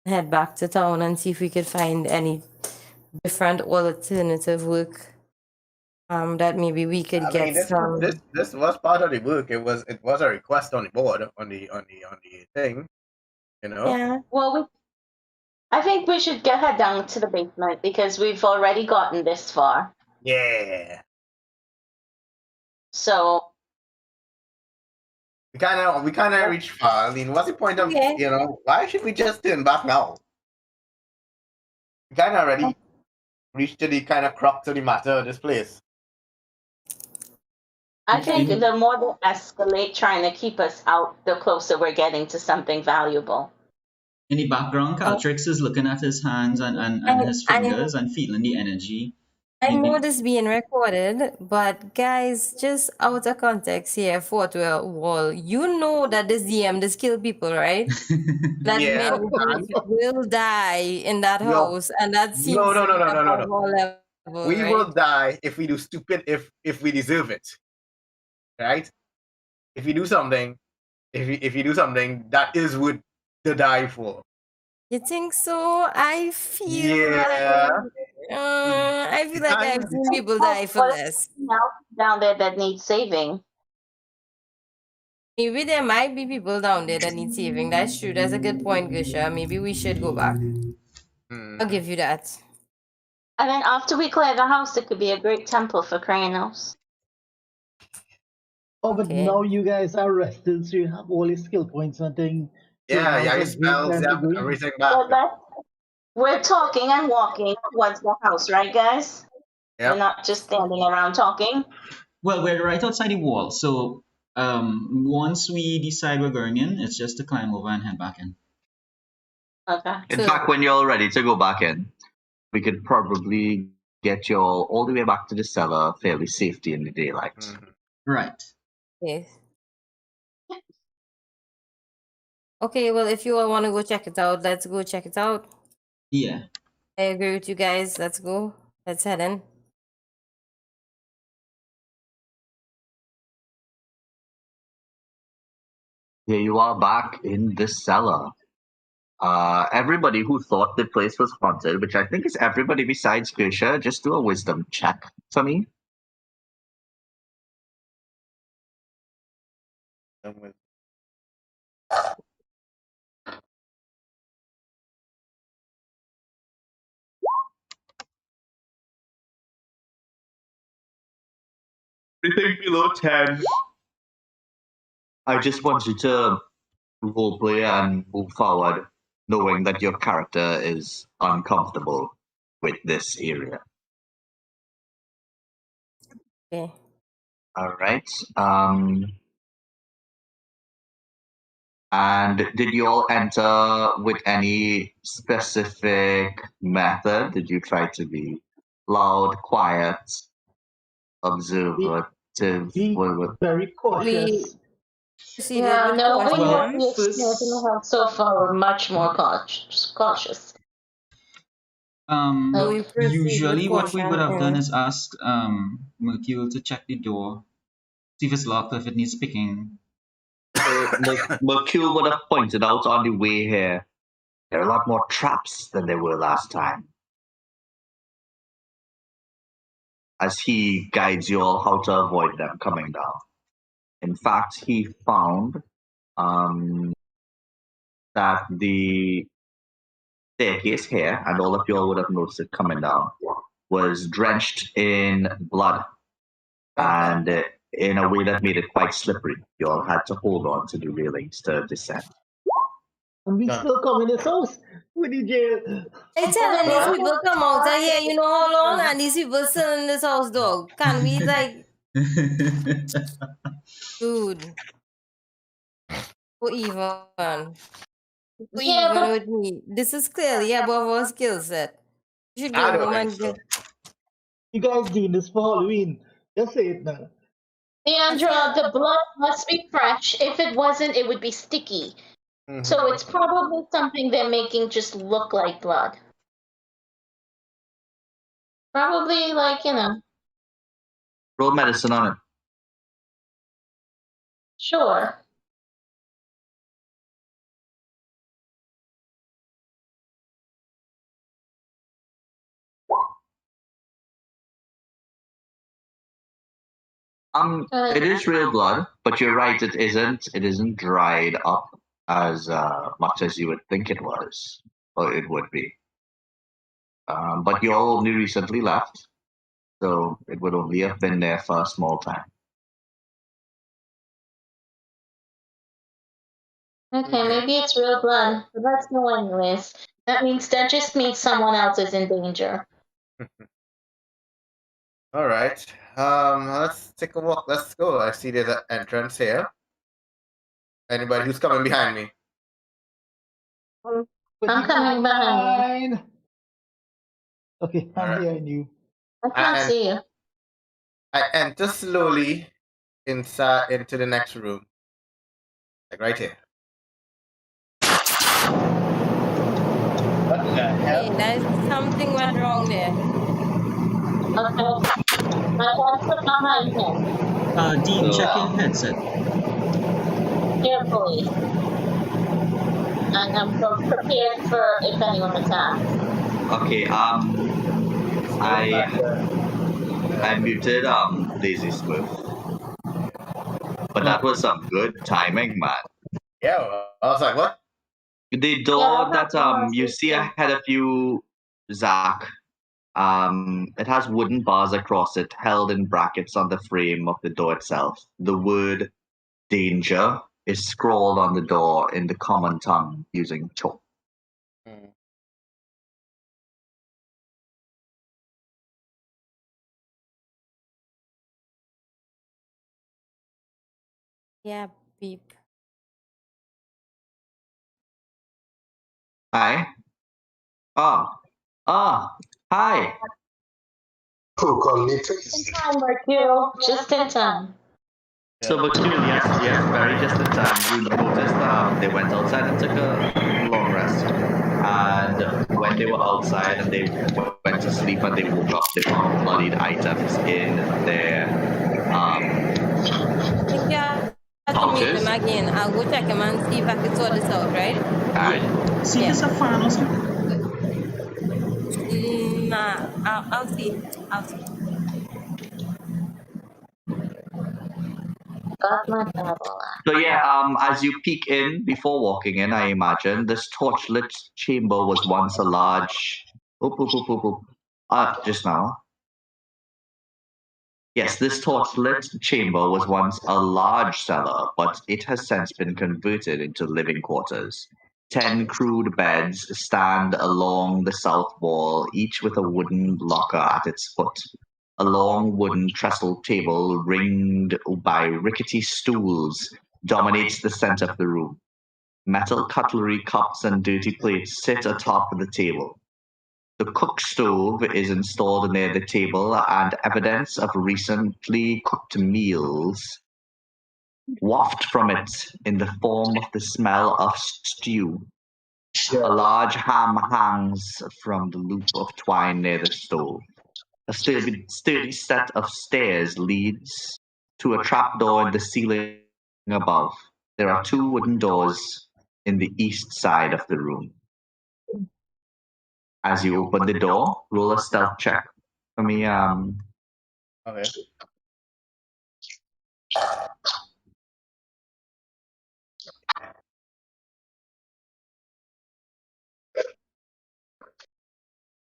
Head back to town and see if we could find any different alternative work. That maybe we could I get mean, some. this was part of the work. It was a request on the board on the thing. You know. Yeah. Well, I think we should head down to the basement because we've already gotten this far. Yeah. So we kind of reached far. I mean, what's the point of why should we just turn back now? We kind of already reached to the kind of crux of the matter of this place. I think the more they escalate trying to keep us out, the closer we're getting to something valuable. In the background, Caltrix is looking at his hands and his fingers and feeling the energy. I know this being recorded, but guys, just out of context here, fourth wall, you know that this DM does kill people, right? That Yeah. many will die in that house, and that seems No. Level, We right? will die if we do stupid if we deserve it. Right? If you do something, if you do something that is worth to die for. You think so? I feel I feel like I've seen people die for less. Down there that needs saving. Maybe there might be people down there that need saving. That's true. That's a good point, Grisha. Maybe we should go back. I'll give you that. And then after we clear the house, it could be a great temple for Kranos. Oh, but now you guys are rested, so you have all your skill points and things. Yeah, your spells, everything back. We're talking and walking towards the house, right, guys? Yep. We're not just standing around talking. Well, we're right outside the wall, so Once we decide we're going in, it's just to climb over and head back in. Okay. In So- fact, when you're all ready to go back in, we could probably get you all the way back to the cellar fairly safely in the daylight. Right. Yes. Okay, well, if you all want to go check it out, let's go check it out. Yeah. I agree with you guys. Let's go. Let's head in. Here you are back in the cellar. Everybody who thought the place was haunted, which I think is everybody besides Grisha, just do a wisdom check for me. Anything below 10. I just want you to roleplay and move forward, knowing that your character is uncomfortable with this area. Okay. All right. And did you all enter with any specific method? Did you try to be loud, quiet, observative? Be very cautious. Proceeded Yeah, with knowing caution. what we first- have so far, we're much more cautious. We proceed Usually with what we would have caution, done yeah. is ask Mercule to check the door, see if it's locked or if it needs picking. Mercule would have pointed out on the way here. There are a lot more traps than there were last time. As he guides you all how to avoid them coming down. In fact, he found that the staircase here, and all of you all would have noticed it coming down, was drenched in blood. And in a way that made it quite slippery. You all had to hold on to the railings to descend. And we still come in this house. We need jail. I telling these people come out of here, you know how long, and these people still in this house, dog. Can we like, dude? Who even? Who Yeah, even but with me? This is clearly above our skill set. You should I go don't home think and so. get. You guys doing this for Halloween. Just say it now. Leandra, the blood must be fresh. If it wasn't, it would be sticky. So it's probably something they're making just look like blood. Probably like, Roll medicine on it. sure. It is real blood, but you're right. It isn't. It isn't dried up as much as you would think it was, or it would be. But you all only recently left, so it would only have been there for a small time. Okay, maybe it's real blood. But let's know anyways. That just means someone else is in danger. All right. Let's take a walk. Let's go. I see there's an entrance here. Anybody who's coming behind me? I'm coming behind you. Okay, I'm Alright. behind you. I can't And- see you. I enter slowly inside into the next room. Like right here. What the Hey, there's something went wrong there. Okay. My hands are behind him, Dean, check your headset. carefully. And I'm prepared for if anyone attacks. Okay. I muted Lazy Swift, but that was some good timing, man. Yeah. I was like, what? The door Yeah, that you see ahead of you, Zach, it has wooden bars across it, held in brackets on the frame of the door itself. The word danger is scrawled on the door in the common tongue using chalk. Yeah, beep. Hi. Hi. Who called me In please? time, Mercure. Just in time. So, Bakul, yes, very just in time. You noticed they went outside and took a long rest. And when they were outside and they went to sleep and they woke up, they found bloodied items in their I think you have to mute pouches. him again. I'll go check him and see if I can sort this out, right? Alright. See if it's a fan or something. Nah, I'll see. I'll see. Got my battle axe. So yeah, as you peek in before walking in, I imagine this torchlit chamber was once a large. Oop, oop, oop, oop, oop. Just now. Yes, this torchlit chamber was once a large cellar, but it has since been converted into living quarters. 10 crude beds stand along the south wall, each with a wooden locker at its foot. A long wooden trestle table, ringed by rickety stools, dominates the center of the room. Metal cutlery, cups, and dirty plates sit atop the table. The cook stove is installed near the table, and evidence of recently cooked meals waft from it in the form of the smell of stew. A large ham hangs from the loop of twine near the stove. A sturdy set of stairs leads to a trapdoor in the ceiling above. There are 2 wooden doors in the east side of the room. As you open the door, roll a stealth check for me. Okay.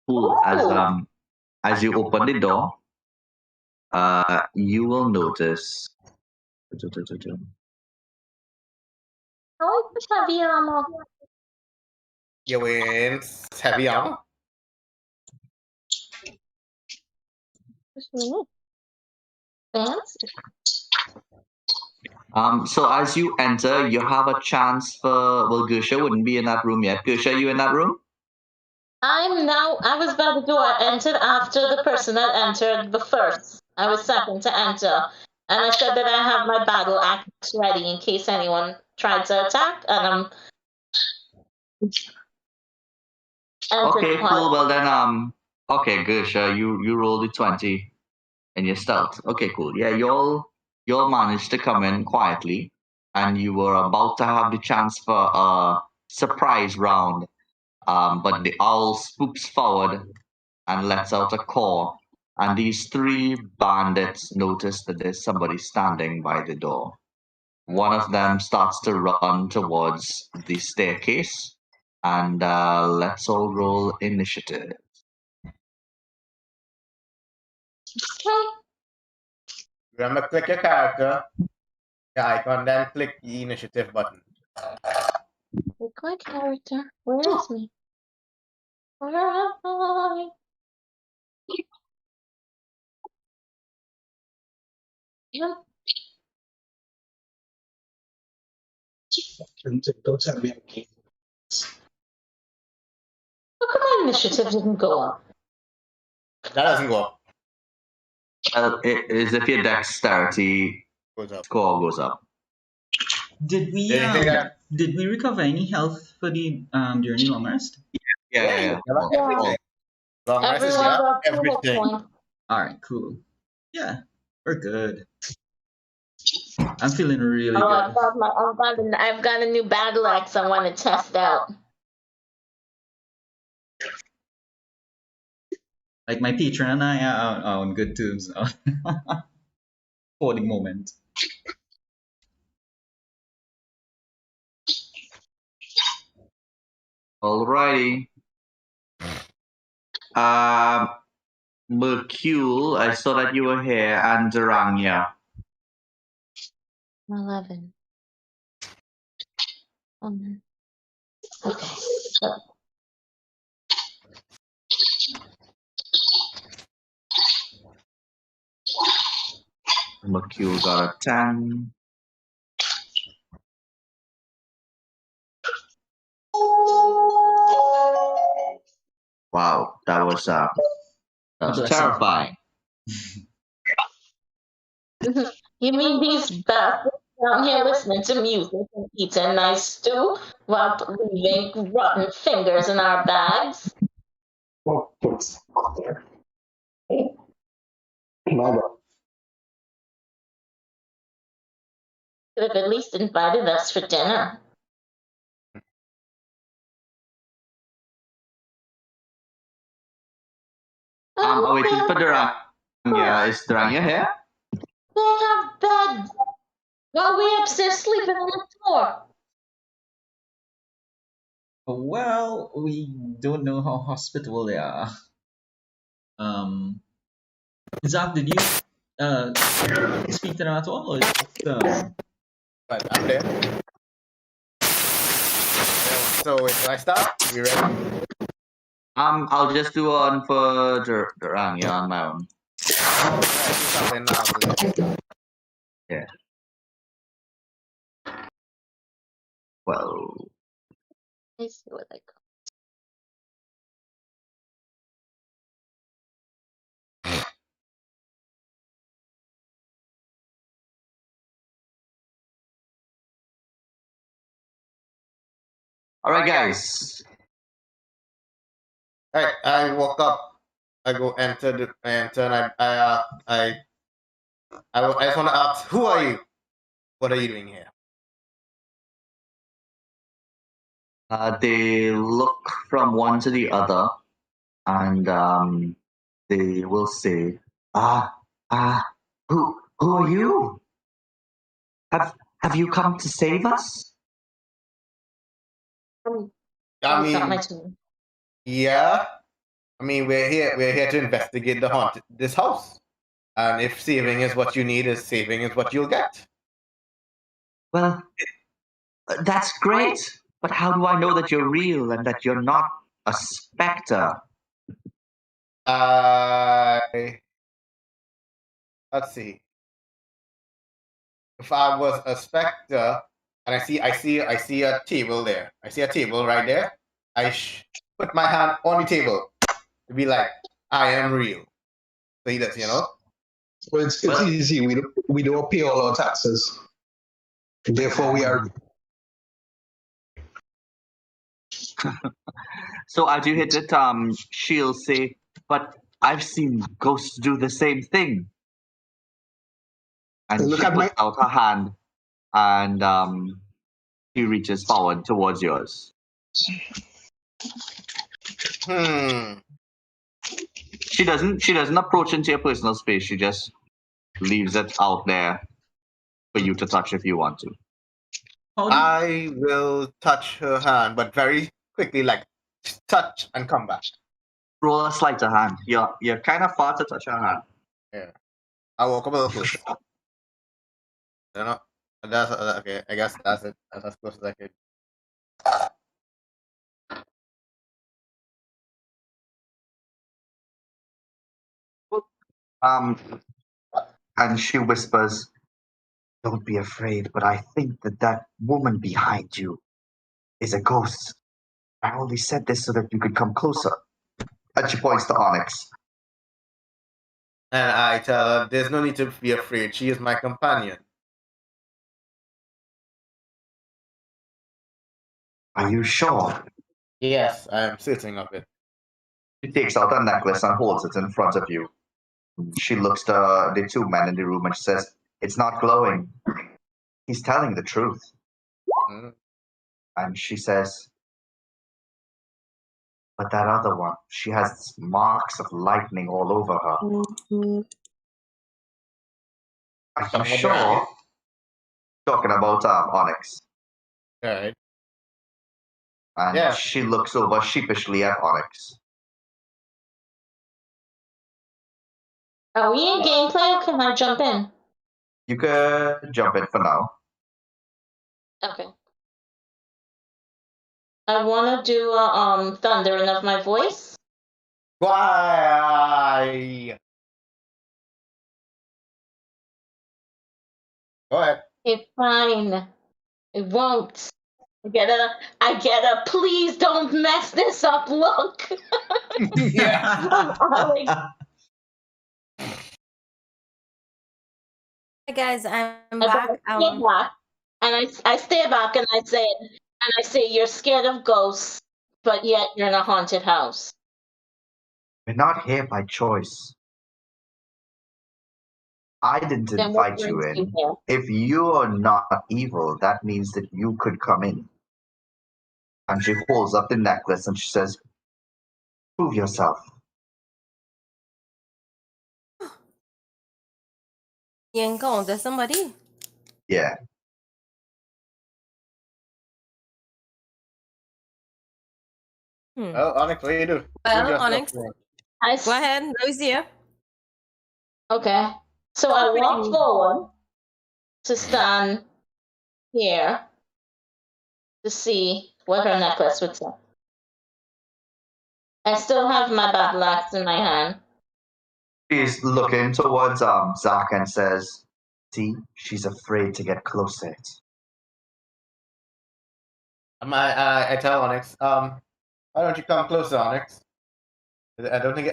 Cool. As you open the door, you will notice. How is the heavy armor? You win heavy armor. Just a minute. Fancy. So as you enter, you have a chance for. Well, Gusha wouldn't be in that room yet. Gusha, you in that room? I was by the door. I entered after the person that entered the first. I was second to enter. And I said that I have my battle axe ready in case anyone tried to attack. And I'm Okay, cool. Well then, okay, Gusha, you rolled a 20 in your stealth. Okay, cool. Yeah, you'll managed to come in quietly, and you were about to have the chance for a surprise round. But the owl spooks forward and lets out a caw, and these 3 bandits notice that there's somebody standing by the door. One of them starts to run towards the staircase, and let's all roll initiative. Remember, click your character, the icon, then click the initiative button. Click my character. Where is me? Where am I? Yep. Don't tell me. How come my initiative didn't go up? That doesn't go up. It is if your dexterity Goes up. score goes up. Did we Yeah, you think that- did we recover any health for the during the long rest? Yeah. Everything. Long rest is Everyone got 2 hit everything. points. All right, cool. Yeah, we're good. I'm feeling really Oh, good. I've got a new battle axe I want to test out. Like my patron and I are on good terms now. For the moment. Alrighty. Mercule, I saw that you were here, and Durania. 11. Okay. So, Mercule got a 10. Wow, that was bless him. terrifying. You mean these bastards down here listening to music and eating nice stew while leaving rotten fingers in our bags? Oh, it's my God. Could have at least invited us for dinner. I'm waiting for Durania. Is Durania here? They have beds. While we upstairs sleeping on the floor. Well, we don't know how hospitable they are. Zach, did you speak to them at all, or But I'm there. So wait, do I start? You ready? I'll just do one for Durania on my own. Something now. Yeah. Well, Let me see what I got. all right, guys. Alright, I woke up. I go enter and I just want to ask, who are you? What are you doing here? They look from one to the other, and they will say, who are you? Have you come to save us? I It's not my mean, turn. yeah. I mean, we're here to investigate this house. And if saving is what you need, is saving is what you'll get. Well, that's great. But how do I know that you're real and that you're not a specter? Let's see. If I was a specter and I see a table there. I see a table right there. I put my hand on the table to be like, I am real. So that's, you know. Well, it's easy. We don't pay all our taxes. Therefore, we are. So as you hit it, she'll say, but I've seen ghosts do the same thing. And Look she at puts out her hand, and she reaches forward towards yours. She doesn't approach into your personal space. She just leaves it out there for you to touch if you want to. I will touch her hand, but very quickly, like touch and come back. Roll a sleight of hand. You're kind of far to touch her hand. Yeah, I walk a little close. You know, that's okay. I guess that's it. That's as close as I could. And she whispers, "Don't be afraid, but I think that woman behind you is a ghost. I only said this so that you could come closer." And she points to Onyx. And I tell her, "There's no need to be afraid. She is my companion." Are you sure? Yes, I am certain of it. She takes out a necklace and holds it in front of you. She looks to the two men in the room and she says, "It's not glowing. He's telling the truth." And she says, "But that other one, she has marks of lightning all over her." Are you sure? Talking about Onyx. Alright. And she looks over sheepishly at Onyx. Are we in gameplay or can I jump in? You could jump in for now. Okay. I want to do a thundering of my voice. Why? Go ahead. Okay, fine. It won't. I get a please don't mess this up look. Yeah. Like, Hey guys, I'm and then back. I stay back, and I stay back, and I say, you're scared of ghosts, but yet you're in a haunted house. We're not here by choice. I didn't Then what invite you brings you in. here? If you're not evil, that means that you could come in. And she holds up the necklace and she says, prove yourself. You encounter somebody? Yeah. Well, Onyx, what do you do? Well, Prove yourself Onyx, to me. go ahead. Let me see you. Okay. So I walk forward to stand here to see what her necklace would say. I still have my battle axe in my hand. She's looking towards Zach and says, see, she's afraid to get close to it. I tell Onyx, why don't you come closer, Onyx? I don't think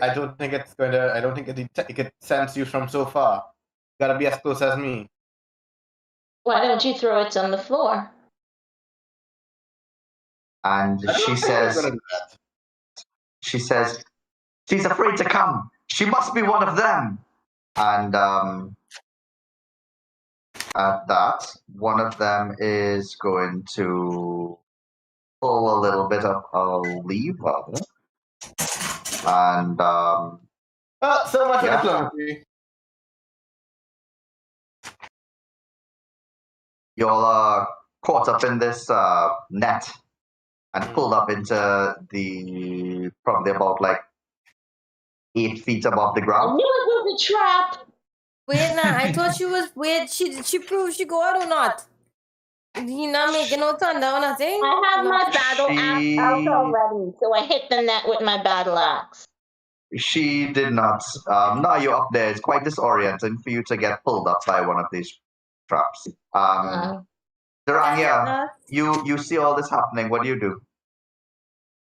it's going to. I don't think it could sense you from so far. You gotta be as close as me. Why don't you throw it on the floor? And I don't she think it's says, gonna do that. she's afraid to come. She must be one of them. And at that, one of them is going to pull a little bit of a lever. And Well, so much for Yeah. diplomacy. you're caught up in this net and pulled up into the probably about like 8 feet above the I ground. knew it was a trap. Wait, nah, I thought she was. Wait, she proved she go out or not? He not making no thunder or nothing? I have No. my battle axe out already, so I hit the net with my battle axe. She did not. Now you're up there. It's quite disorienting for you to get pulled up by one of these traps. Durania, you see all this happening. What do you do?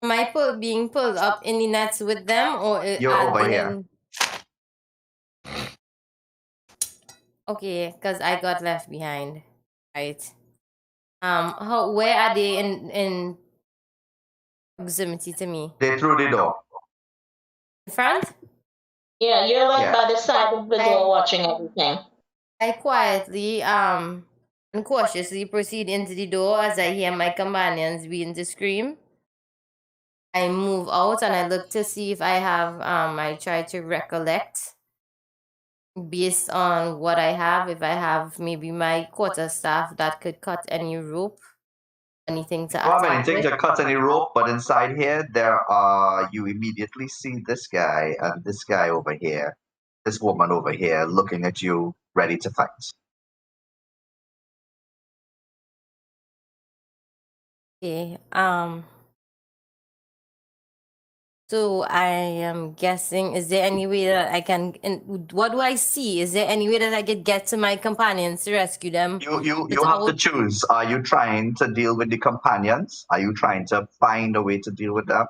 Am I being pulled up in the nets with them, or You're are over they here. in- Okay, because I got left behind. Right. Where are they in proximity to me? They through the door. In front? Yeah, you're like Yeah. by the side of the door watching everything. I quietly and cautiously proceed into the door as I hear my companions begin to scream. I move out and I look to see if I have I try to recollect based on what I have, if I have maybe my quarterstaff that could cut any rope, anything to I don't have attack anything with. to cut any rope, but inside here you immediately see this guy and this guy over here, this woman over here looking at you, ready to fight. Okay. So I am guessing, is there any way that I can, what do I see? Is there any way that I could get to my companions to rescue them? You have to choose. Are you trying to deal with the companions? Are you trying to find a way to deal with them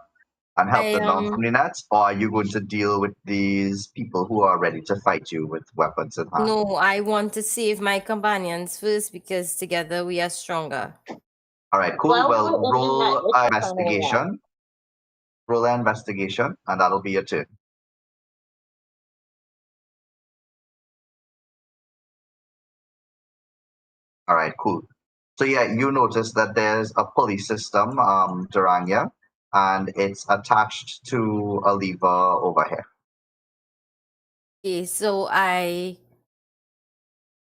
and help them down from the nets? Or are you going to deal with these people who are ready to fight you with weapons in hand? No, I want to save my companions first because together we are stronger. All right, cool. Well, roll an investigation. Roll an investigation, and that'll be your turn. All right, cool. So yeah, you notice that there's a pulley system, Durania, and it's attached to a lever over here. Okay, so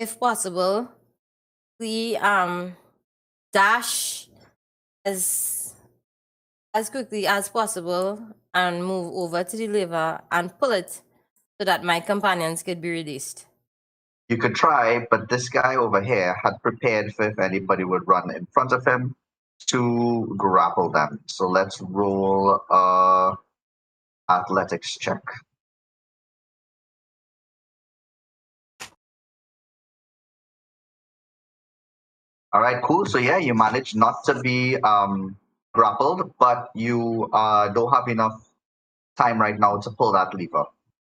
if possible, we dash as quickly as possible and move over to the lever and pull it so that my companions could be released. You could try, but this guy over here had prepared for if anybody would run in front of him to grapple them. So let's roll a athletics check. All right, cool. So yeah, you managed not to be grappled, but you don't have enough time right now to pull that lever.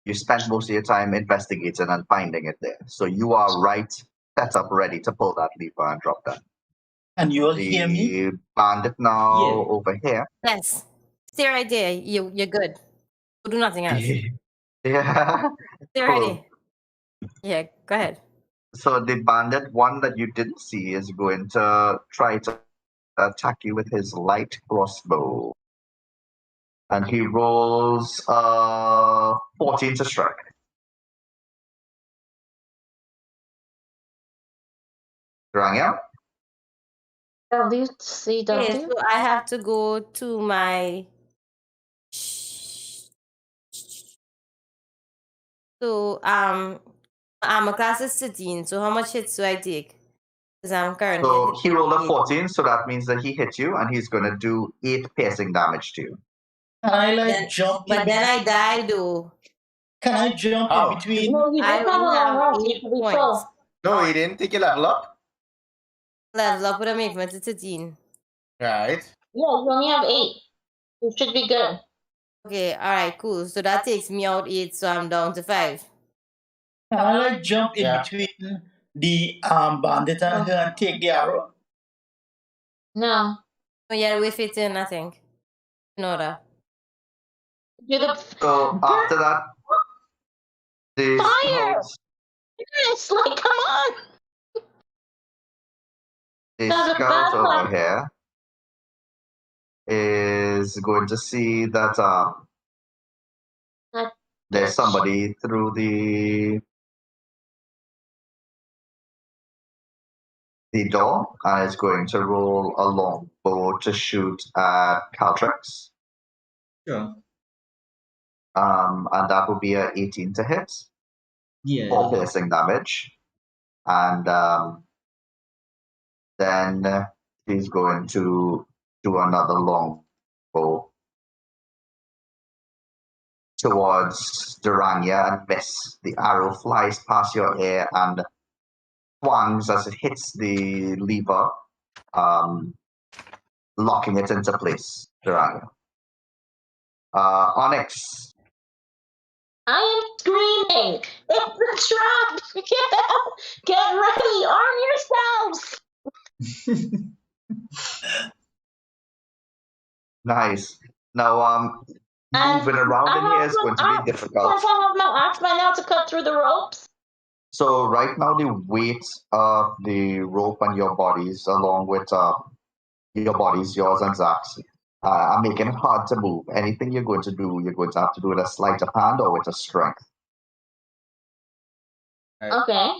You spent most of your time investigating and finding it there. So you are right, set up, ready to pull that lever and drop that. And you'll hear me? The bandit now Yeah. over here. Yes. Stay right there. You're good. Don't do nothing else. Yeah. Stay right there. Yeah, go ahead. So the bandit one that you didn't see is going to try to attack you with his light crossbow. And he rolls 14 to strike. Drangya? WCW? Okay, so I have to go to my. So armor class is 13. So how much hits do I take? Because I'm currently. So at he rolled a 8. 14, so that means that he hit you, and he's going to do 8 piercing damage to you. Can I like Then- jump in? But then I die though. Can I jump Oh. in between? No, you I just have a only long have rest. You 8 should be points. full. No, he didn't take your level up. Level up would have made me to 13. Right. Yeah, you only have 8. You should be good. Okay, alright, cool. So that takes me out 8, so I'm down to 5. Can I like jump in Yeah. between the bandit and her and take the arrow? No. Oh yeah, wait for it in, I think. In order. You're the So after that, the Fire! scouts, It's like, come on! the Now the scout bad over one. here is going to see that That there's bitch. somebody through the door, and is going to roll a longbow to shoot at Caltrix. Sure. And that will be a 18 to hit, Yeah. 4 piercing damage. And then he's going to do another longbow towards Durania and miss. The arrow flies past your ear and twangs as it hits the lever, locking it into place, Durania. Onyx. I am screaming! It's a trap! Get out! Get ready! Arm yourselves! Nice. Now, moving around in here is going to be difficult. Since I have my axe by now to cut through the ropes. So right now, the weight of the rope on your bodies, along with your bodies, yours and Zach's, are making it hard to move. Anything you're going to do, you're going to have to do with a sleight of hand or with a strength. Okay.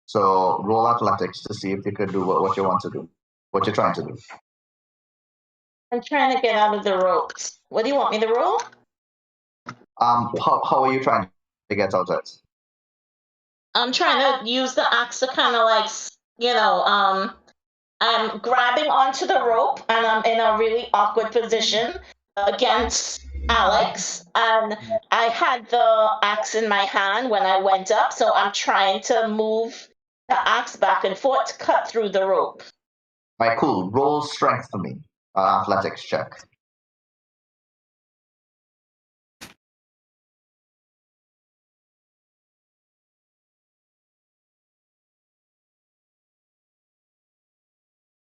So roll athletics to see if you could do what you want to do, what you're trying to do. I'm trying to get out of the ropes. What do you want me to roll? How are you trying to get out of it? I'm trying to use the axe to kind of like, I'm grabbing onto the rope and I'm in a really awkward position against Alex. And I had the axe in my hand when I went up, so I'm trying to move the axe back and forth to cut through the rope. All right, cool. Roll strength for me. Athletics check.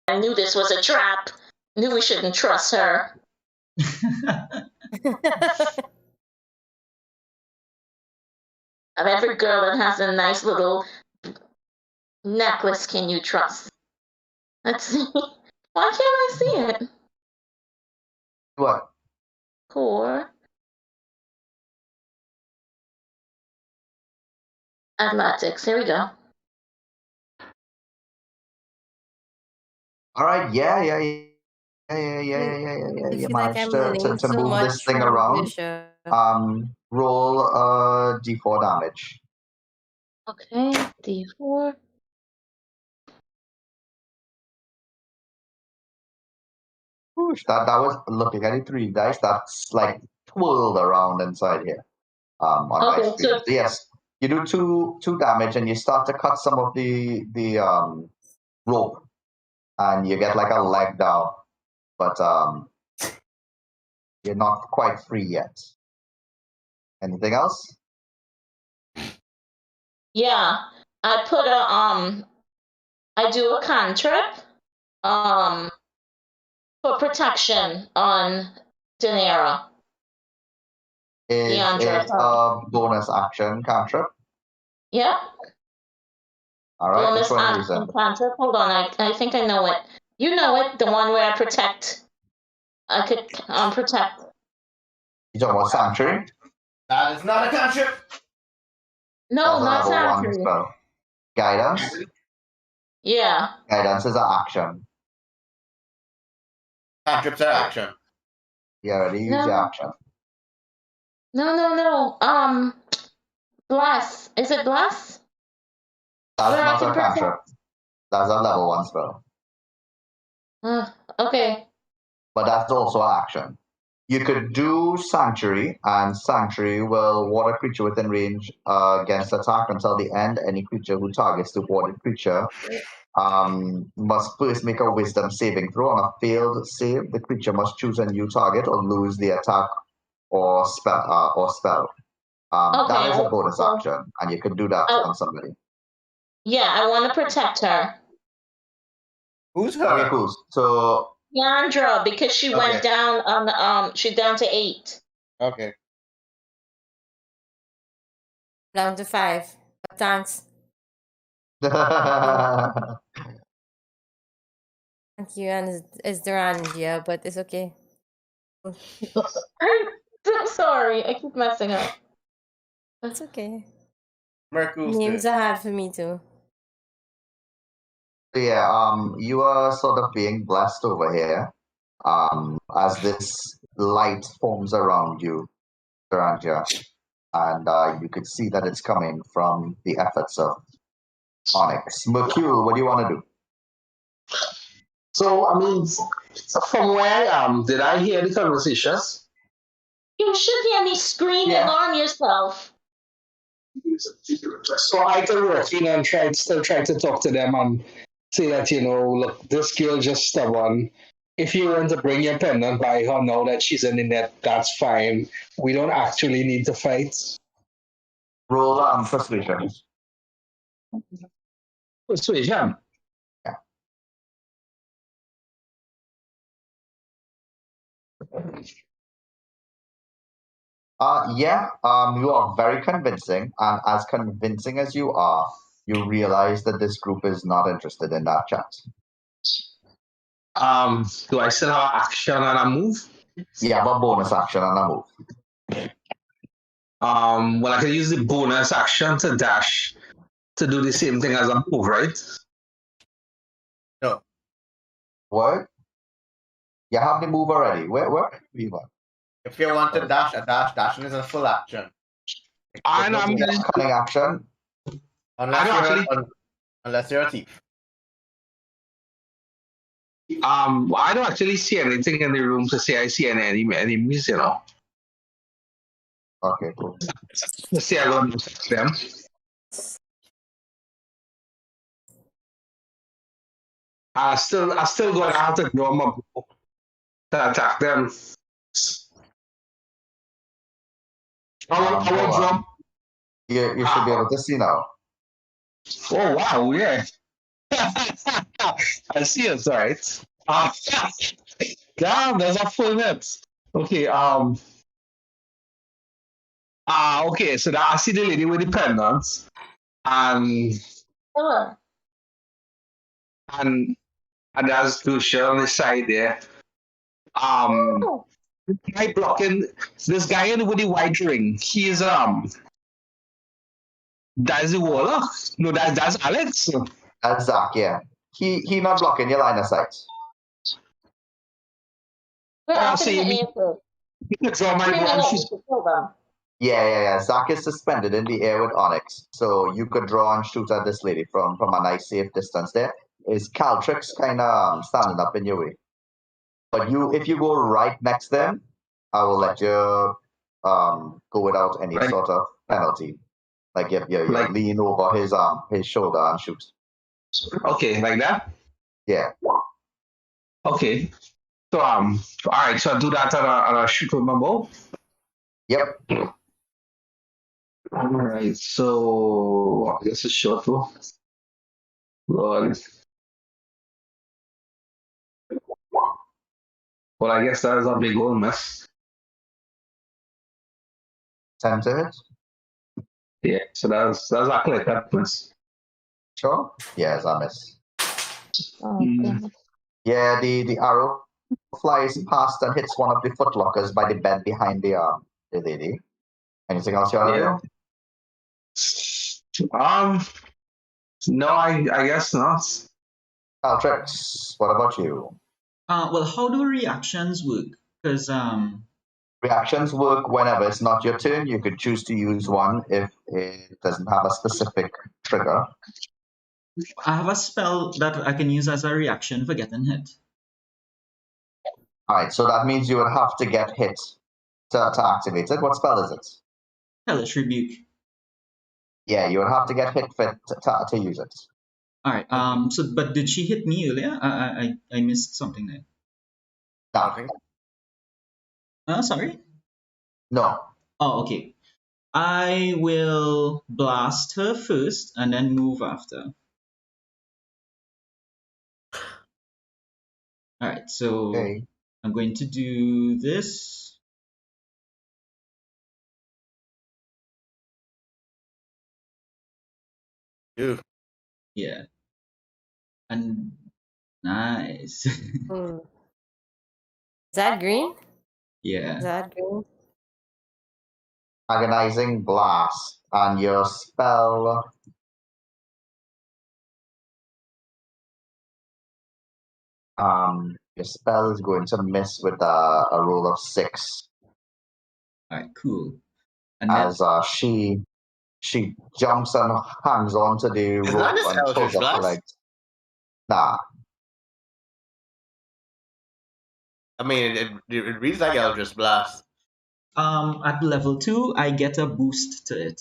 I knew this was a trap. Knew we shouldn't trust her. Of every girl that has a nice little necklace can you trust? Let's see. Why can't I see it? What? Core. Athletics. Here we go. All right. Yeah. You feel like managed I'm to learning so move much this thing from around. Bishop. Roll d4 damage. Okay, D4. Whoosh, that was looking at the 3 dice. That's like twirled around inside here. On my Okay, screen. so Yes, you do two damage, and you start to cut some of the rope, and you get like a leg down. But You're not quite free yet. Anything else? Yeah, I put I do a cantrip, for protection on Daenerys. Is Deandra, it sorry. a bonus action cantrip? Yeah, All right, bonus which one are you action using? cantrip. Hold on, I think I know it. You know it, the one where I protect. I could protect. You talking about Sanctuary? That is not a cantrip. No, not That's a level 1 sanctuary. spell. Guidance? Yeah. Guidance is an action. Cantrips are action. You already used your action. No. Bless. Is it bless? That's Where I not can a cantrip. That's a level 1 spell. Okay. But that's also an action. You could do Sanctuary, and Sanctuary will ward a creature within range against attack until the end. Any creature who targets the warded creature must first make a Wisdom saving throw. On a failed save, the creature must choose a new target or lose the attack or spell. That is a bonus action, and you can do that on somebody. Yeah, I want to protect her. Who's her? Okay, cool. So Deandra, because she went down on she's down to 8. Okay. Down to 5. Thanks. Thank you, and it's Durangia, but it's okay. I'm so sorry. I keep messing up. That's okay. Names are hard for me too. Yeah, you are sort of being blessed over here as this light forms around you, Duranja, and you could see that it's coming from the efforts of Onyx. Mercule, what do you want to do? So, I mean, from where I am, did I hear the conversations? You should hear me scream and alarm yourself. So I can walk in and still try to talk to them and say that, look, this girl just stubborn. If you want to bring your pendant by her now that she's in the net, that's fine. We don't actually need to fight. Roll persuasion. Persuasion? Yeah. You are very convincing, and as convincing as you are, you realize that this group is not interested in that chat. Do I still have action and a move? You have a bonus action and a move. Well, I can use the bonus action to dash to do the same thing as a move, right? No. What? You have the move already. Where? If you want to dash, dashing is a full action. I'm cunning action. Unless you're a thief. I don't actually see anything in the room to say I see any enemies, Okay, cool. Let's see, I don't attack them. I still going to have to draw my bow to attack them. I will draw. You should be able to see now. Oh wow, yeah. I see it, right? Damn, there's a full net. Okay, okay, so I see the lady with the pendants, and that's Lucia on the side there. Guy blocking this guy with the white ring. He is that's the warlock. No, that's Alex. That's Zach, yeah. He not blocking your line of sight. So you can draw my gun. Yeah. Zach is suspended in the air with Onyx, so you could draw and shoot at this lady from a nice safe distance. There is Caltrix kind of standing up in your way, but if you go right next to them, I will let you go without any sort of penalty. Like you lean over his shoulder and shoot. Okay, like that. Yeah. Okay. So all right. So I do that and I shoot with my bow. Yep. All right. So I guess it's short though. Lord. Well, I guess that is a big old mess. 10 to hit. Yeah. So that's actually that miss. Sure. Yes, I miss. Oh, Mm. goodness. Yeah, the arrow flies past and hits one of the footlockers by the bed behind the lady. Anything else you want to Yeah. No, I guess not. do? Altrix, what about you? Well, how do reactions work? Because Reactions work whenever it's not your turn. You could choose to use one if it doesn't have a specific trigger. I have a spell that I can use as a reaction for getting hit. Alright, so that means you would have to get hit to activate it. What spell is it? Hellish Rebuke. Yeah, you would have to get hit for it to use it. All right. So, but did she hit me earlier? I missed something there. No. Sorry. No. Oh, okay. I will blast her first and then move after. All right. So Okay. I'm going to do this. Ew. Yeah. And nice. Hmm. Is that green? Yeah. Is that green? Agonizing blast, and your spell. Your spell is going to miss with a roll of 6 All right. Cool. And then as she jumps and hangs onto the Is that rope just and pulls Eldritch up her Blast? legs. Nah, I mean, it reads like Eldritch Blast. at level 2, I get a boost to it.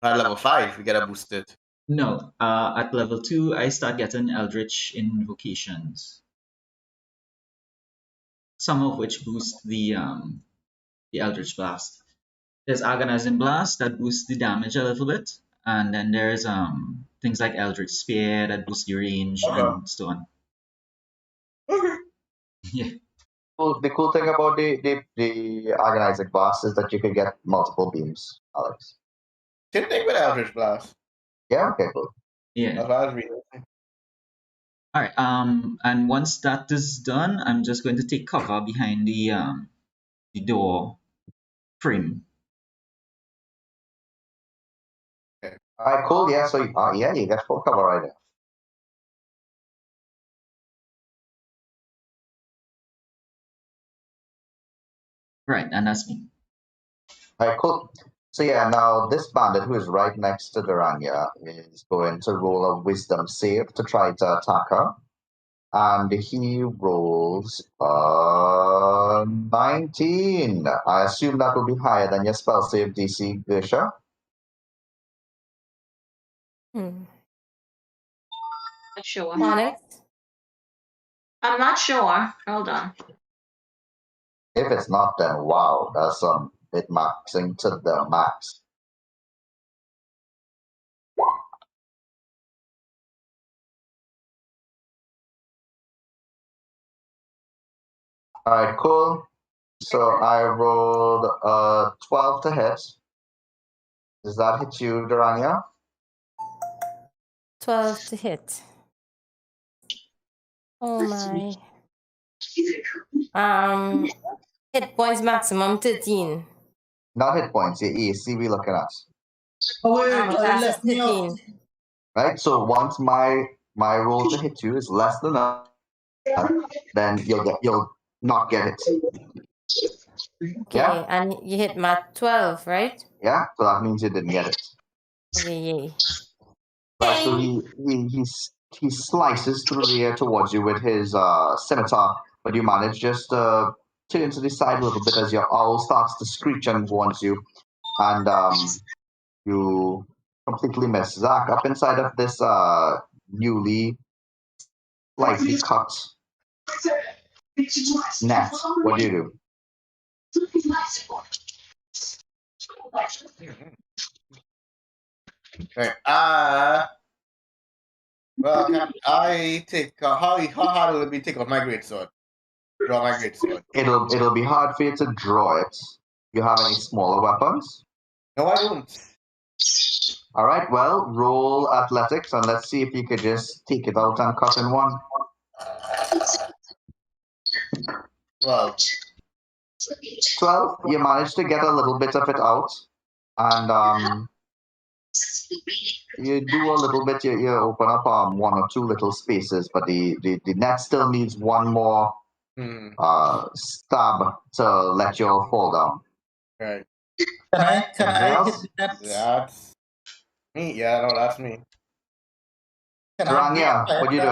At level 5, we get a boosted. No. At level 2, I start getting Eldritch invocations. Some of which boost the Eldritch Blast. There's Agonizing Blast that boosts the damage a little bit, and then there's things like Eldritch Spear that boosts your range and so on. Yeah. well, the cool thing about the agonizing blast is that you can get multiple beams, Alex. Same thing with Eldritch Blast. Yeah, okay, cool. Yeah. That's what I was reading. All right. And once that is done, I'm just going to take cover behind the door frame. Alright, cool. Yeah, so yeah, you get full cover right there. Right, and that's me. Alright, cool. So yeah, now this bandit who is right next to Durania is going to roll a wisdom save to try to attack her. And he rolls 19. I assume that will be higher than your spell save DC, Gersha. Hmm. Not sure. Onyx? I'm not sure. Hold on. If it's not, then wow, that's some bit maxing to the max. Alright, cool. So I rolled 12 to hit. Does that hit you, Durania? 12 to hit. Oh my. Hit points maximum 13. Not hit points, your AC we looking at. Oh wait, Class is 13. Right? So once my roll to hit you is less than that, then you'll not get it. Okay, Yeah? and you hit my 12, right? Yeah? So that means you didn't get it. Okay, yay. Right, so he slices through the air towards you with his scimitar, but you manage just to turn to the side a little bit as your owl starts to screech and warns you, and you completely miss. Zach, up inside of this newly slightly cut net, what do you do? Right. Well, can I take how hard will it be to take off my greatsword? Draw my greatsword. It'll be hard for you to draw it. You have any smaller weapons? No, I don't. All right. Well, roll athletics and let's see if you could just take it out and cut in one. Well, 12. You managed to get a little bit of it out, and you do a little bit. You open up one or two little spaces, but the net still needs one more stab to let you all fall down. right. Can Anything I else? hit that? That's me. Yeah, no, that's me. Can Taranya, what do you do?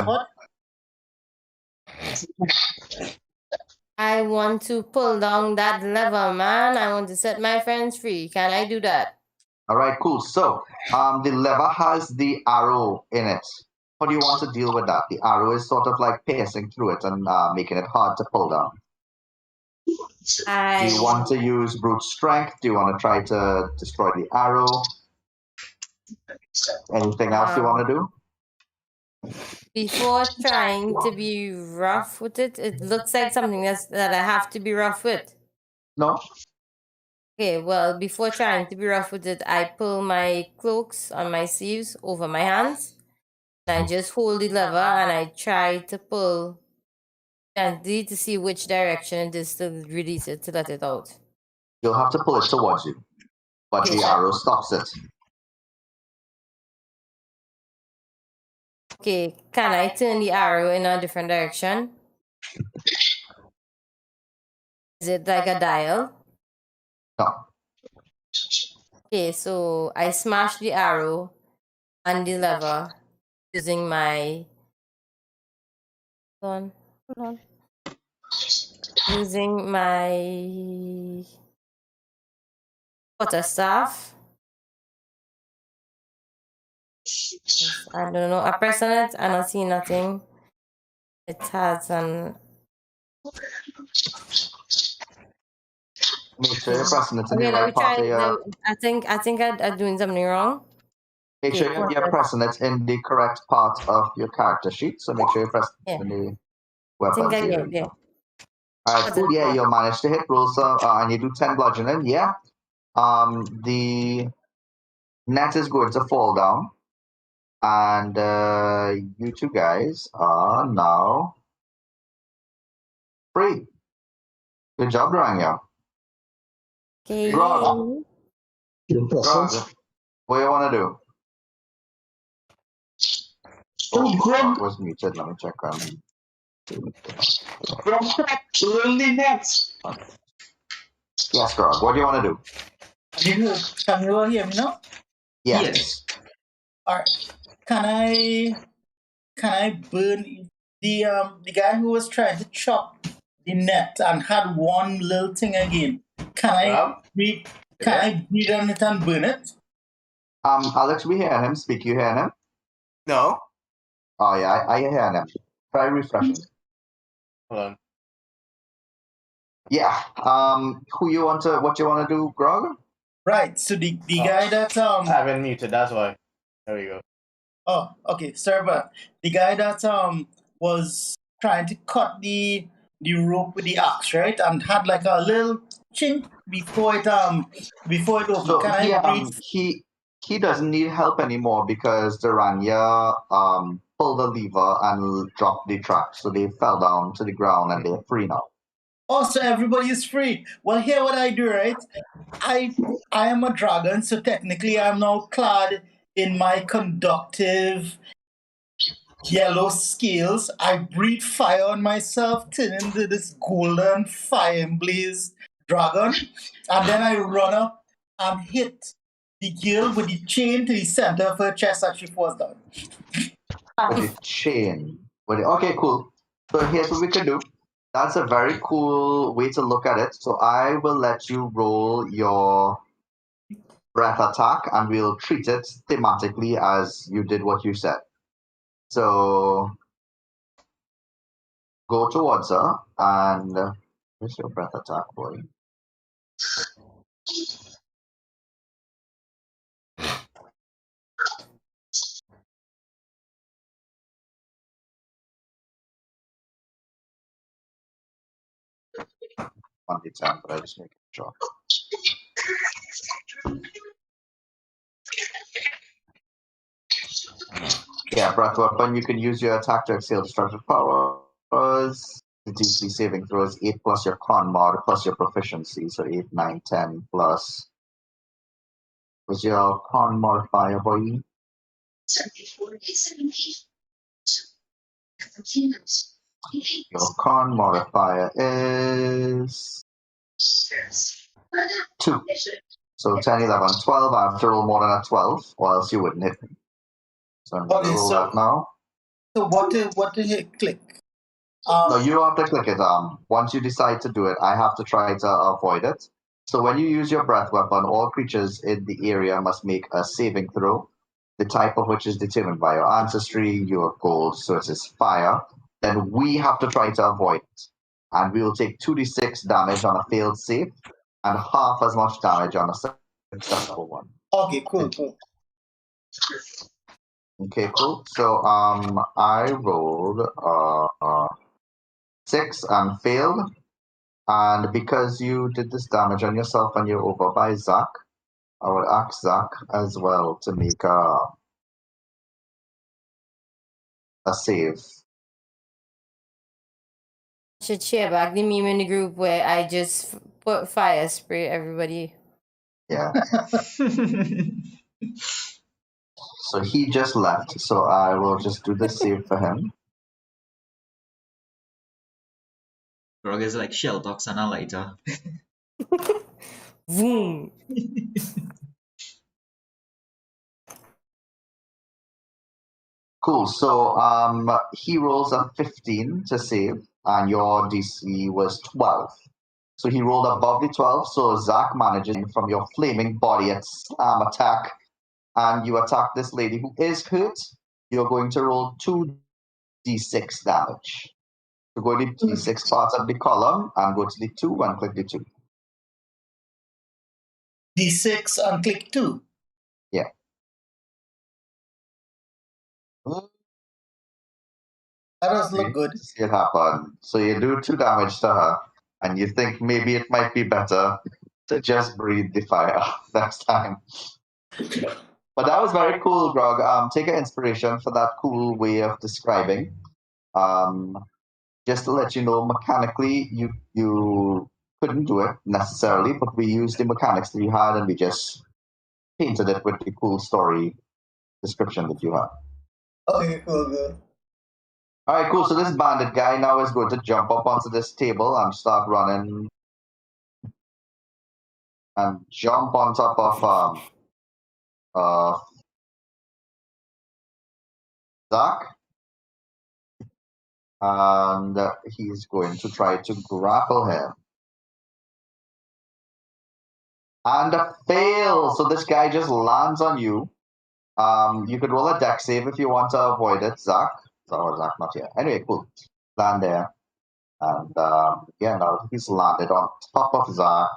I want to pull down that lever, man. I want to set my friends free. Can I do that? All right, cool. So the lever has the arrow in it. How do you want to deal with that? The arrow is sort of like piercing through it and making it hard to pull down. Do you want to use brute strength? Do you want to try to destroy the arrow? Anything else you want to do? Before trying to be rough with it, it looks like something that I have to be rough with. No. Okay, well, before trying to be rough with it, I pull my cloaks on my sleeves over my hands. And I just hold the lever and I try to pull gently to see which direction it is to release it, to let it out. You'll have to pull it towards you, but the arrow stops it. Okay, can I turn the arrow in a different direction? Is it like a dial? No. Okay, so I smash the arrow and the lever using my hold on. Using my quarterstaff. I don't know. I press on it. I don't see nothing. It has an. Make sure you're pressing it in the Okay, let me right part try. of your. I think I'm doing something wrong. Make sure you're pressing it in the correct part of your character sheet. So make sure you press it in the weapons area. Yeah. All right, cool. Yeah, you'll manage to hit rolls, and you do 10 bludgeoning. Yeah. The net is going to fall down, and you two guys are now free. Good job, Rania. Okay. Grog. Grog, what do you want to do? Oh, Grog was muted. Let me check on. Lonely nets. Yes, Grog. What do you want to do? Can you all hear me now? Yes. All right. Can I burn the guy who was trying to chop the net and had one little thing again? Can I breathe on it and burn it? Alex, we hear him speak. You hear him? No. Oh yeah, I hear him. Try refreshing. Hold on. Yeah. What you want to do, Grog? Right. So the guy that I've been muted. That's why. There we go. Oh, okay. Sorry about the guy that was trying to cut the rope with the axe, right? And had like a little chink before it opened. So Can I breathe? he doesn't need help anymore because Durania pulled the lever and dropped the trap, so they fell down to the ground and they're free now. Oh, so everybody is free. Well, here what I do, right? I am a dragon, so technically I'm now clad in my conductive yellow scales. I breathe fire on myself, turn into this golden fire blaze dragon, and then I run up and hit the girl with the chain to the center of her chest as she falls down. With the chain. Okay, cool. So here's what we can do. That's a very cool way to look at it. So I will let you roll your breath attack and we'll treat it thematically as you did what you said. So go towards her and where's your breath attack, boy? On the 10, but I just make sure. Yeah, breath weapon. You can use your attack to exhale destructive powers. The DC saving throw is 8 plus your con mod plus your proficiency, so 8, 9, 10 plus. Was your con modifier, boy? Your con modifier is 2. So 10, 11, 12. I have to roll more than a 12, or else you wouldn't hit me. So I'm going to roll that now. So what did it click? No, you don't have to click it. Once you decide to do it, I have to try to avoid it. So when you use your breath weapon, all creatures in the area must make a saving throw, the type of which is determined by your ancestry, your gold source is fire. Then we have to try to avoid it. And we will take 2d6 damage on a failed save and half as much damage on a successful one. Okay, cool. Okay, cool. So I rolled 6 and failed. And because you did this damage on yourself and you're over by Zach, I will ask Zach as well to make a save. Should share back the meme in the group where I just put fire spray everybody. Yeah. So he just left, so I will just do the save for him. Grog is like Shellbox and a lighter. Boom. Cool. So he rolls a 15 to save, and your DC was 12. So he rolled above the 12. So Zach manages from your flaming body at slam attack, and you attack this lady who is hurt. You're going to roll 2d6 damage. So go to the d6 part of the column and go to the 2 and click the 2. D6 and click 2. Yeah. That doesn't look good. See it happen. So you do 2 damage to her, and you think maybe it might be better to just breathe the fire next time. But that was very cool, Grog. Take an inspiration for that cool way of describing. Just to let you know, mechanically, you couldn't do it necessarily, but we used the mechanics that you had, and we just painted it with the cool story description that you had. Okay, cool. All right, cool. So this bandit guy now is going to jump up onto this table and start running and jump on top of Zach. And he's going to try to grapple him. And a fail. So this guy just lands on you. You could roll a dex save if you want to avoid it, Zach. Oh, Zach, not yet. Anyway, cool. Land there. And yeah, now he's landed on top of Zach.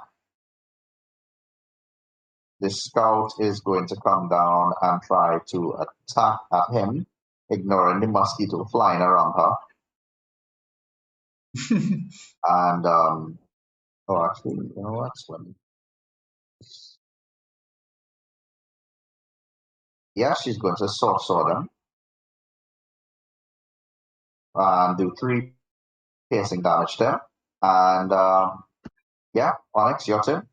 The scout is going to come down and try to attack at him, ignoring the mosquito flying around her. And oh, actually, you know what? Yeah, she's going to sword him and do 3 piercing damage there. And yeah, Onyx, your turn.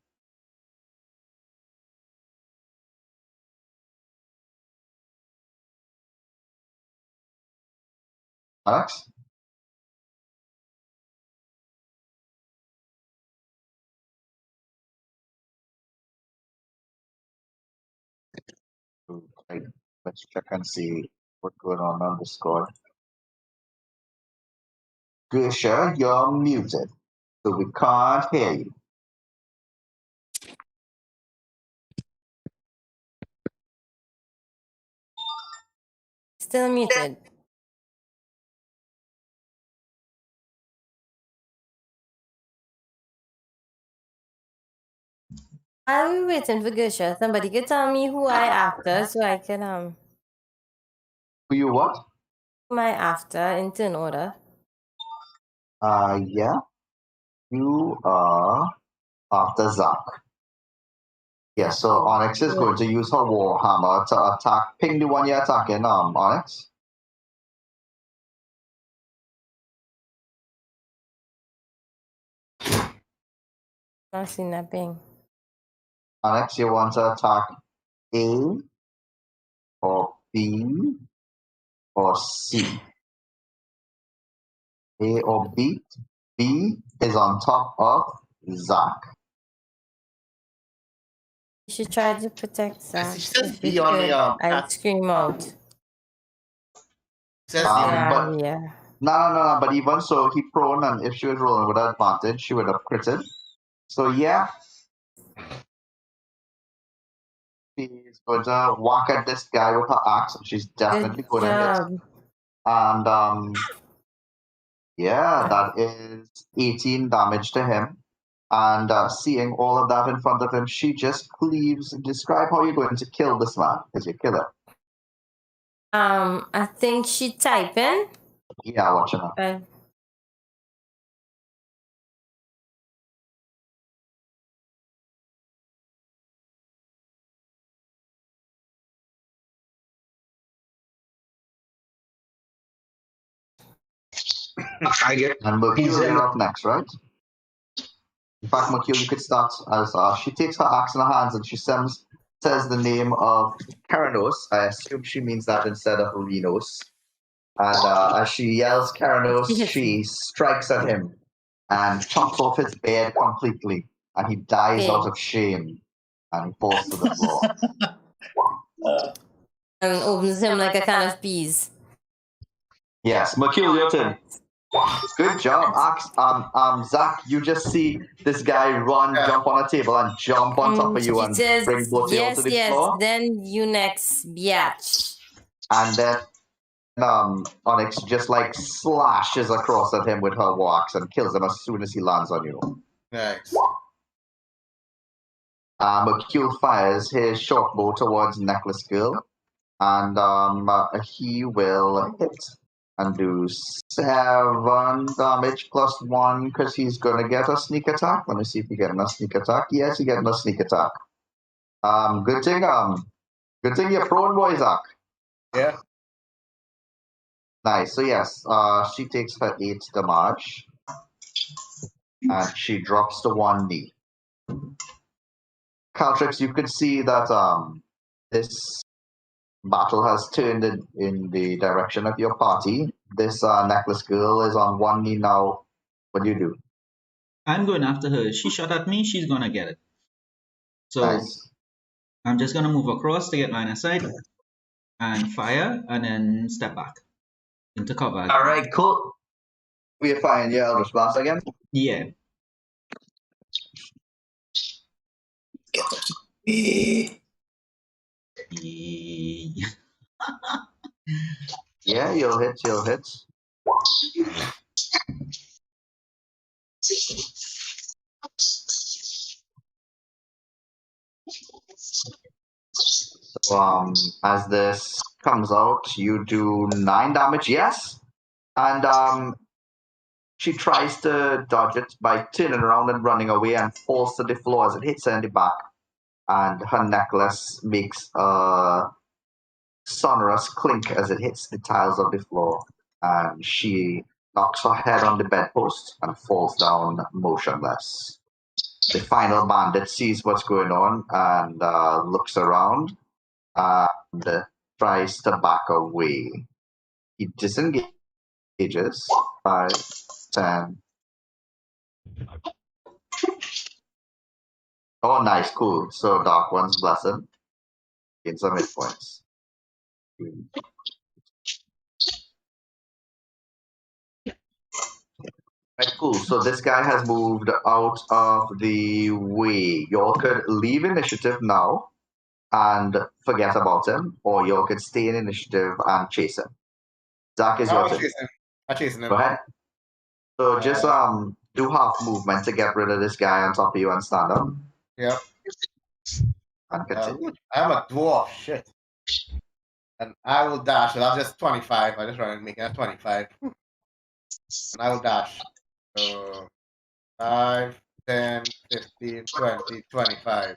Alex? Okay, let's check and see what's going on Discord. Grisha, you're muted, so we can't hear you. Still muted. While we waiting for Gersha, somebody could tell me who I after so I can Who you what? who am I after in turn order. Yeah. You are after Zach. Yeah, so Onyx is going to use her Warhammer to attack. Ping the one you're attacking, Onyx. Not seen that ping. Onyx, you want to attack A or B or C? A or B? B is on top of Zach. You should try to protect Zach. She says If you B on the could, I chat. scream out. Says B on But Yeah. no, but even so, he prone, and if she was rolling with advantage, she would have critted. So yeah, she's going to whack at this guy with her axe, and she's definitely Good going to hit. job. And yeah, that is 18 damage to him. And seeing all of that in front of him, she just cleaves. Describe how you're going to kill this man as you kill him. I think she typing. Yeah, watch him out. I get And Mercure, you're up next, right? In fact, Mercure, you could start as she takes her axe in her hands and she says the name of Keranos. I assume she means that instead of Renos. And as she yells Keranos, she strikes at him and chops off his beard completely. And he dies out of shame. And he falls to the floor. And opens him like a can of peas. Yes, Mercure, your turn. Good job, Axe. Zach, you just see this guy run, jump on a table, and jump on top of you and says, bring both of you yes, to the yes. floor. Then you next, biatch. And then Onyx just like slashes across at him with her axe and kills him as soon as he lands on you. Nice. Mercule fires his short bow towards Necklace Girl, and he will hit and do 7 damage plus 1 because he's gonna get a sneak attack. Let me see if he getting a sneak attack. Yes, he getting a sneak attack. Good thing you're prone, boy, Zach. Yeah. Nice. So yes, she takes her 8 damage, and she drops to 1 knee. Caltrix, you could see that this battle has turned in the direction of your party. This Necklace Girl is on 1 knee now. What do you do? I'm going after her. She shot at me, she's gonna get it. So Nice. I'm just gonna move across to get line of sight and fire and then step back into cover again. All right, cool. We're firing your Eldritch Blast again. Yeah. Yeah, you'll hit. So as this comes out, you do 9 damage. Yes, and she tries to dodge it by turning around and running away and falls to the floor as it hits her in the back. And her necklace makes a sonorous clink as it hits the tiles of the floor. And she knocks her head on the bedpost and falls down motionless. The final bandit sees what's going on and looks around and tries to back away. He disengages. 5, 10. Oh, nice, cool. So Dark One's Blessed gains some hit points. Right, cool. So this guy has moved out of the way. Y'all could leave initiative now and forget about him, or y'all could stay in initiative and chase him. Zach is your turn. I'm chasing him. Go ahead. So just do half movement to get rid of this guy on top of you and stand up. Yep. And continue. I am a dwarf. Shit. And I will dash. So that's just 25. I just try to make it 25. And I will dash. So 5, 10, 15, 20, 25.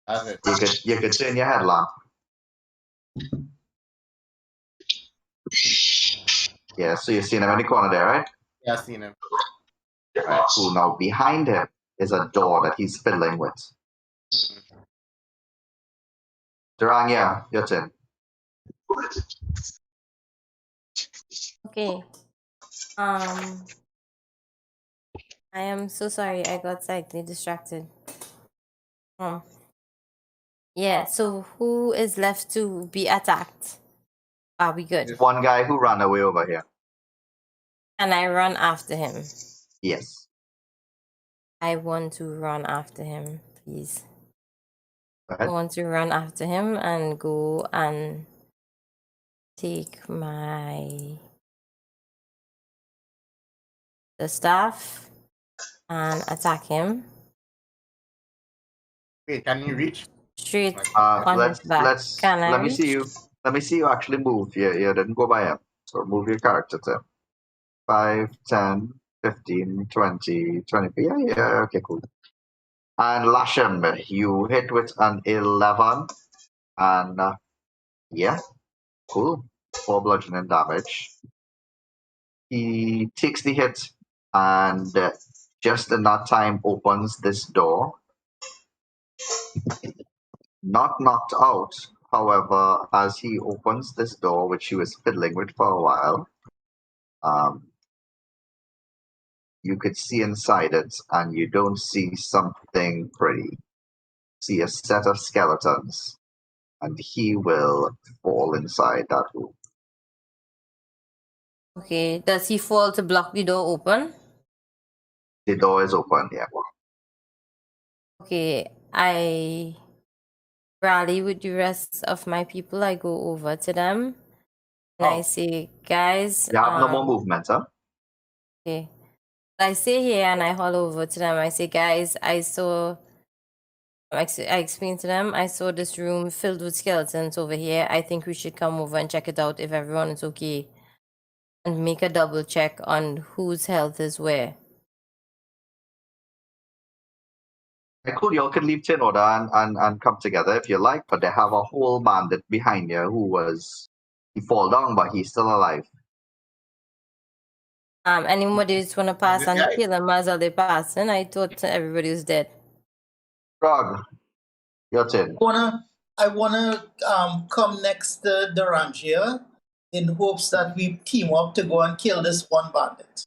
That's it. You could turn your headlamp. Yeah, so you've seen him in the corner there, right? Yeah, I've seen him. Right, cool. Now behind him is a door that he's fiddling with. Durang, your turn. Okay. I am so sorry. I got slightly distracted. Yeah. So who is left to be attacked? Are we good? One guy who ran away over here. And I run after him. Yes. I want to run after him, please. Go I ahead. want to run after him and go and take the staff and attack him Wait, can you reach? straight on his back. Can I Let me reach? see you. Let me see you actually move. You didn't go by him. So move your character to 5, 10, 15, 20, 20. Yeah, okay, cool. And lash him. You hit with an 11. And yeah, cool. 4 bludgeoning damage. He takes the hit and just in that time opens this door. Not knocked out, however, as he opens this door, which he was fiddling with for a while, you could see inside it, and you don't see something pretty. See a set of skeletons, and he will fall inside that room. Okay. Does he fall to block the door open? The door is open, yeah. Okay. I rally with the rest of my people. I go over to them and I say, guys. You have no more movement, huh? Okay. I stay here and I haul over to them. I say, guys, I explained to them, I saw this room filled with skeletons over here. I think we should come over and check it out if everyone is okay. And make a double check on whose health is where. Cool, y'all can leave Tin Order and come together if you like, but they have a whole bandit behind you he fall down, but he's still alive. Anybody just want to pass and kill them as they pass, and I thought everybody was dead. Frog, your turn. I wanna come next to the ranch here in hopes that we team up to go and kill this one bandit.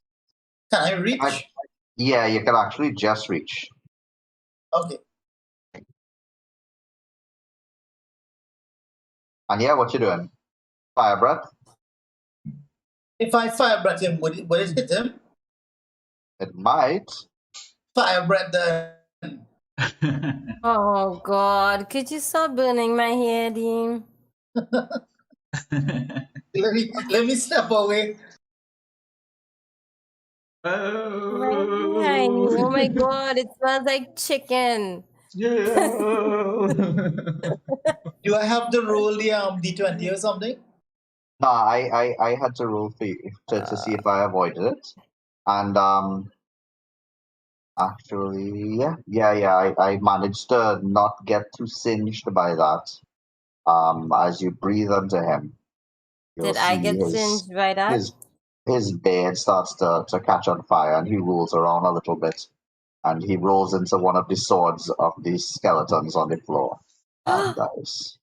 Can I reach? Yeah, you can actually just reach. Okay. And yeah, what you doing? Fire breath? If I fire breath him, would it hit him? It might. Fire breath then. Oh God, could you stop burning my hair, Dean? let me step away. Right behind you. Oh my God, it smells like chicken. Do I have to roll the D20 or something? No, I had to roll for you to see if I avoided it. And actually, I managed to not get too singed by that. As you breathe into him, Did I get singed by that? His beard starts to catch on fire, and he rolls around a little bit, and he rolls into one of the swords of these skeletons on the floor and dies.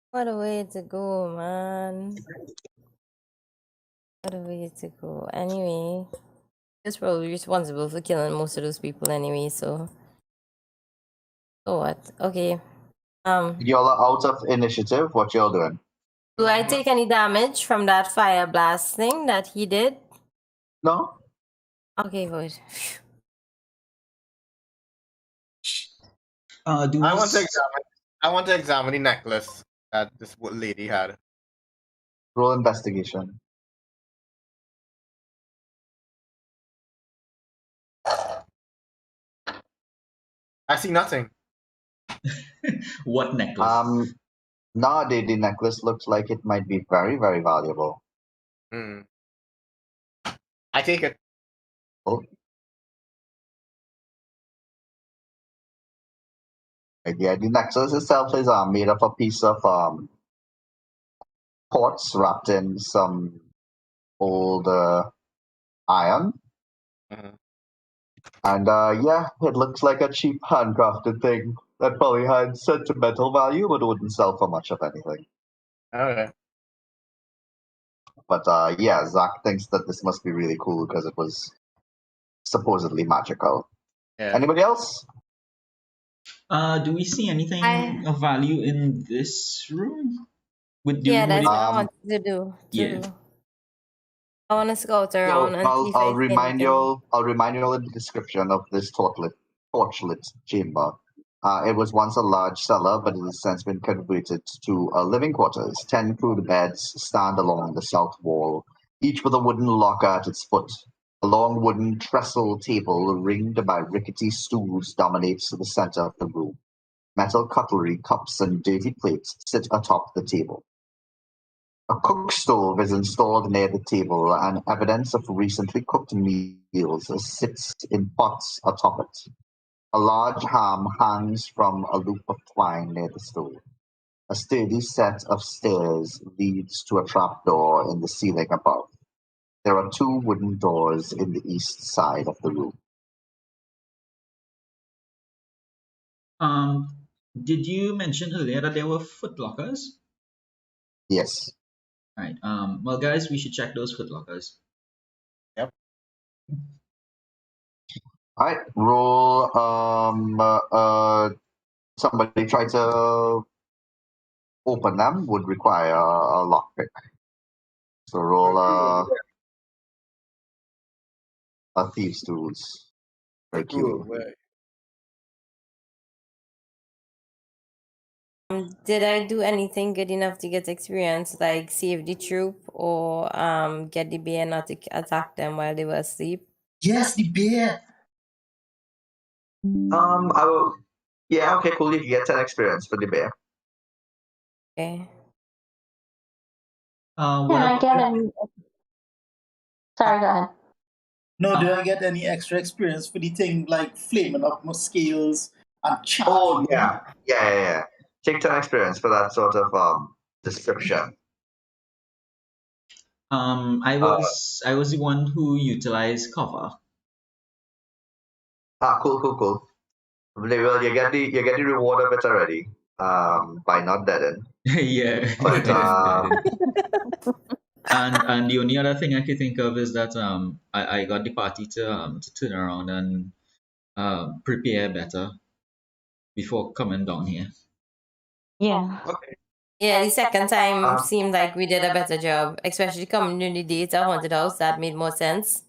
What a way to go, man. What a way to go. Anyway, he's probably responsible for killing most of those people anyway, so what? Okay. Y'all are out of initiative. What y'all doing? Do I take any damage from that fire blast thing that he did? No. Okay, good. I want to examine the necklace that this lady had. Roll investigation. I see nothing. What necklace? No, the necklace looks like it might be very, very valuable. Hmm. I take it. Oh. Yeah, the necklace itself is made of a piece of quartz wrapped in some old iron. Mhm. And yeah, it looks like a cheap handcrafted thing that probably had sentimental value, but wouldn't sell for much of anything. Okay. But yeah, Zach thinks that this must be really cool because it was supposedly magical. Yeah. Anybody else? Do we see anything of value in this room? Yeah, that's what I Um, wanted to do. Yeah. I want to scout So around and see if I I'll see remind you anything. all. I'll remind you all of the description of this torchlit chamber. It was once a large cellar, but it has since been converted to living quarters. 10 crude beds stand along the south wall, each with a wooden locker at its foot. A long wooden trestle table ringed by rickety stools dominates the center of the room. Metal cutlery, cups, and dirty plates sit atop the table. A cook stove is installed near the table, and evidence of recently cooked meals sits in pots atop it. A large ham hangs from a loop of twine near the stove. A sturdy set of stairs leads to a trapdoor in the ceiling above. There are 2 wooden doors in the east side of the room. Did you mention earlier that there were footlockers? Yes. Right. Well, guys, we should check those footlockers. Yep. All right. Roll. Somebody try to open them would require a lockpick. So roll a thieves' tools. Very Cool. cute. Did I do anything good enough to get experience, like save the troop or get the bear not to attack them while they were asleep? Yes, the bear. I will. Yeah. Okay. Cool. You can get 10 experience for the bear. Okay. Can What I about get any? Sorry, go ahead. No, did I get any extra experience for the thing like flaming up my scales and Oh charging? yeah. Take 10 experience for that sort of description. I was the one who utilized cover. Cool. Well, you get the reward of it already. By not deading. Yeah. But And the only other thing I could think of is that I got the party to turn around and prepare better before coming down here. Yeah. Yeah, the second time Um, seemed like we did a better job, especially coming in the day to a haunted house. That made more sense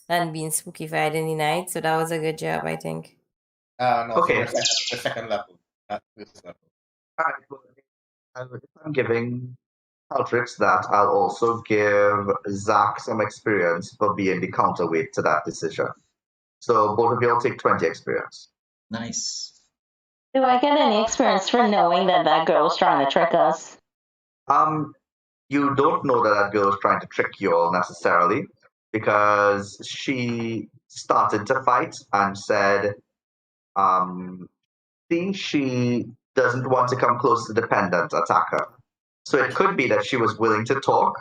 than being spookified in the night. So that was a good job, I think. No. Okay. So the second level, not this level. all right. Well, if I'm giving Altrix that, I'll also give Zach some experience for being the counterweight to that decision. So both of you will take 20 experience. Nice. Do I get any experience for knowing that that girl was trying to trick us? You don't know that girl is trying to trick you all necessarily, because she started to fight and said, she doesn't want to come close to the dependent attacker. So it could be that she was willing to talk,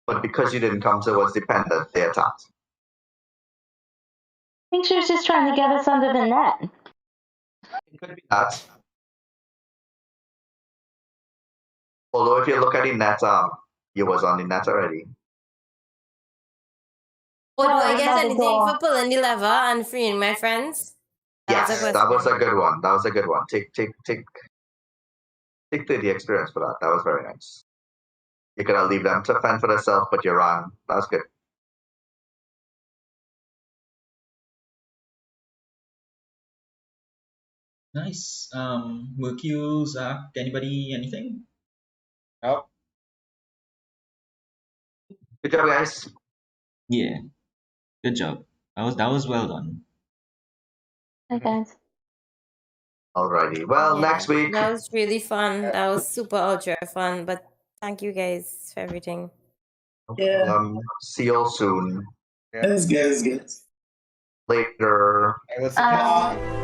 but because you didn't come towards the dependent, they attacked. I think she was just trying to get us under the net. It could be that. Although if you look at the net, you was on the net already. Oh, do No, I get not the anything door. for pulling the lever and freeing my friends? That's a Yes, question. that was a good one. That was a good one. Take 30 experience for that. That was very nice. You could leave them to fend for themselves, but you ran. That was good. Nice. Mercule, Zach, anybody, anything? Nope. Good job, guys. Yeah. Good job. That was well done. Hi, guys. Alrighty. Well, Yeah, next week. that was really fun. That was super ultra fun. But thank you guys for everything. Yeah. See you all soon. It's good. Later. I will suggest.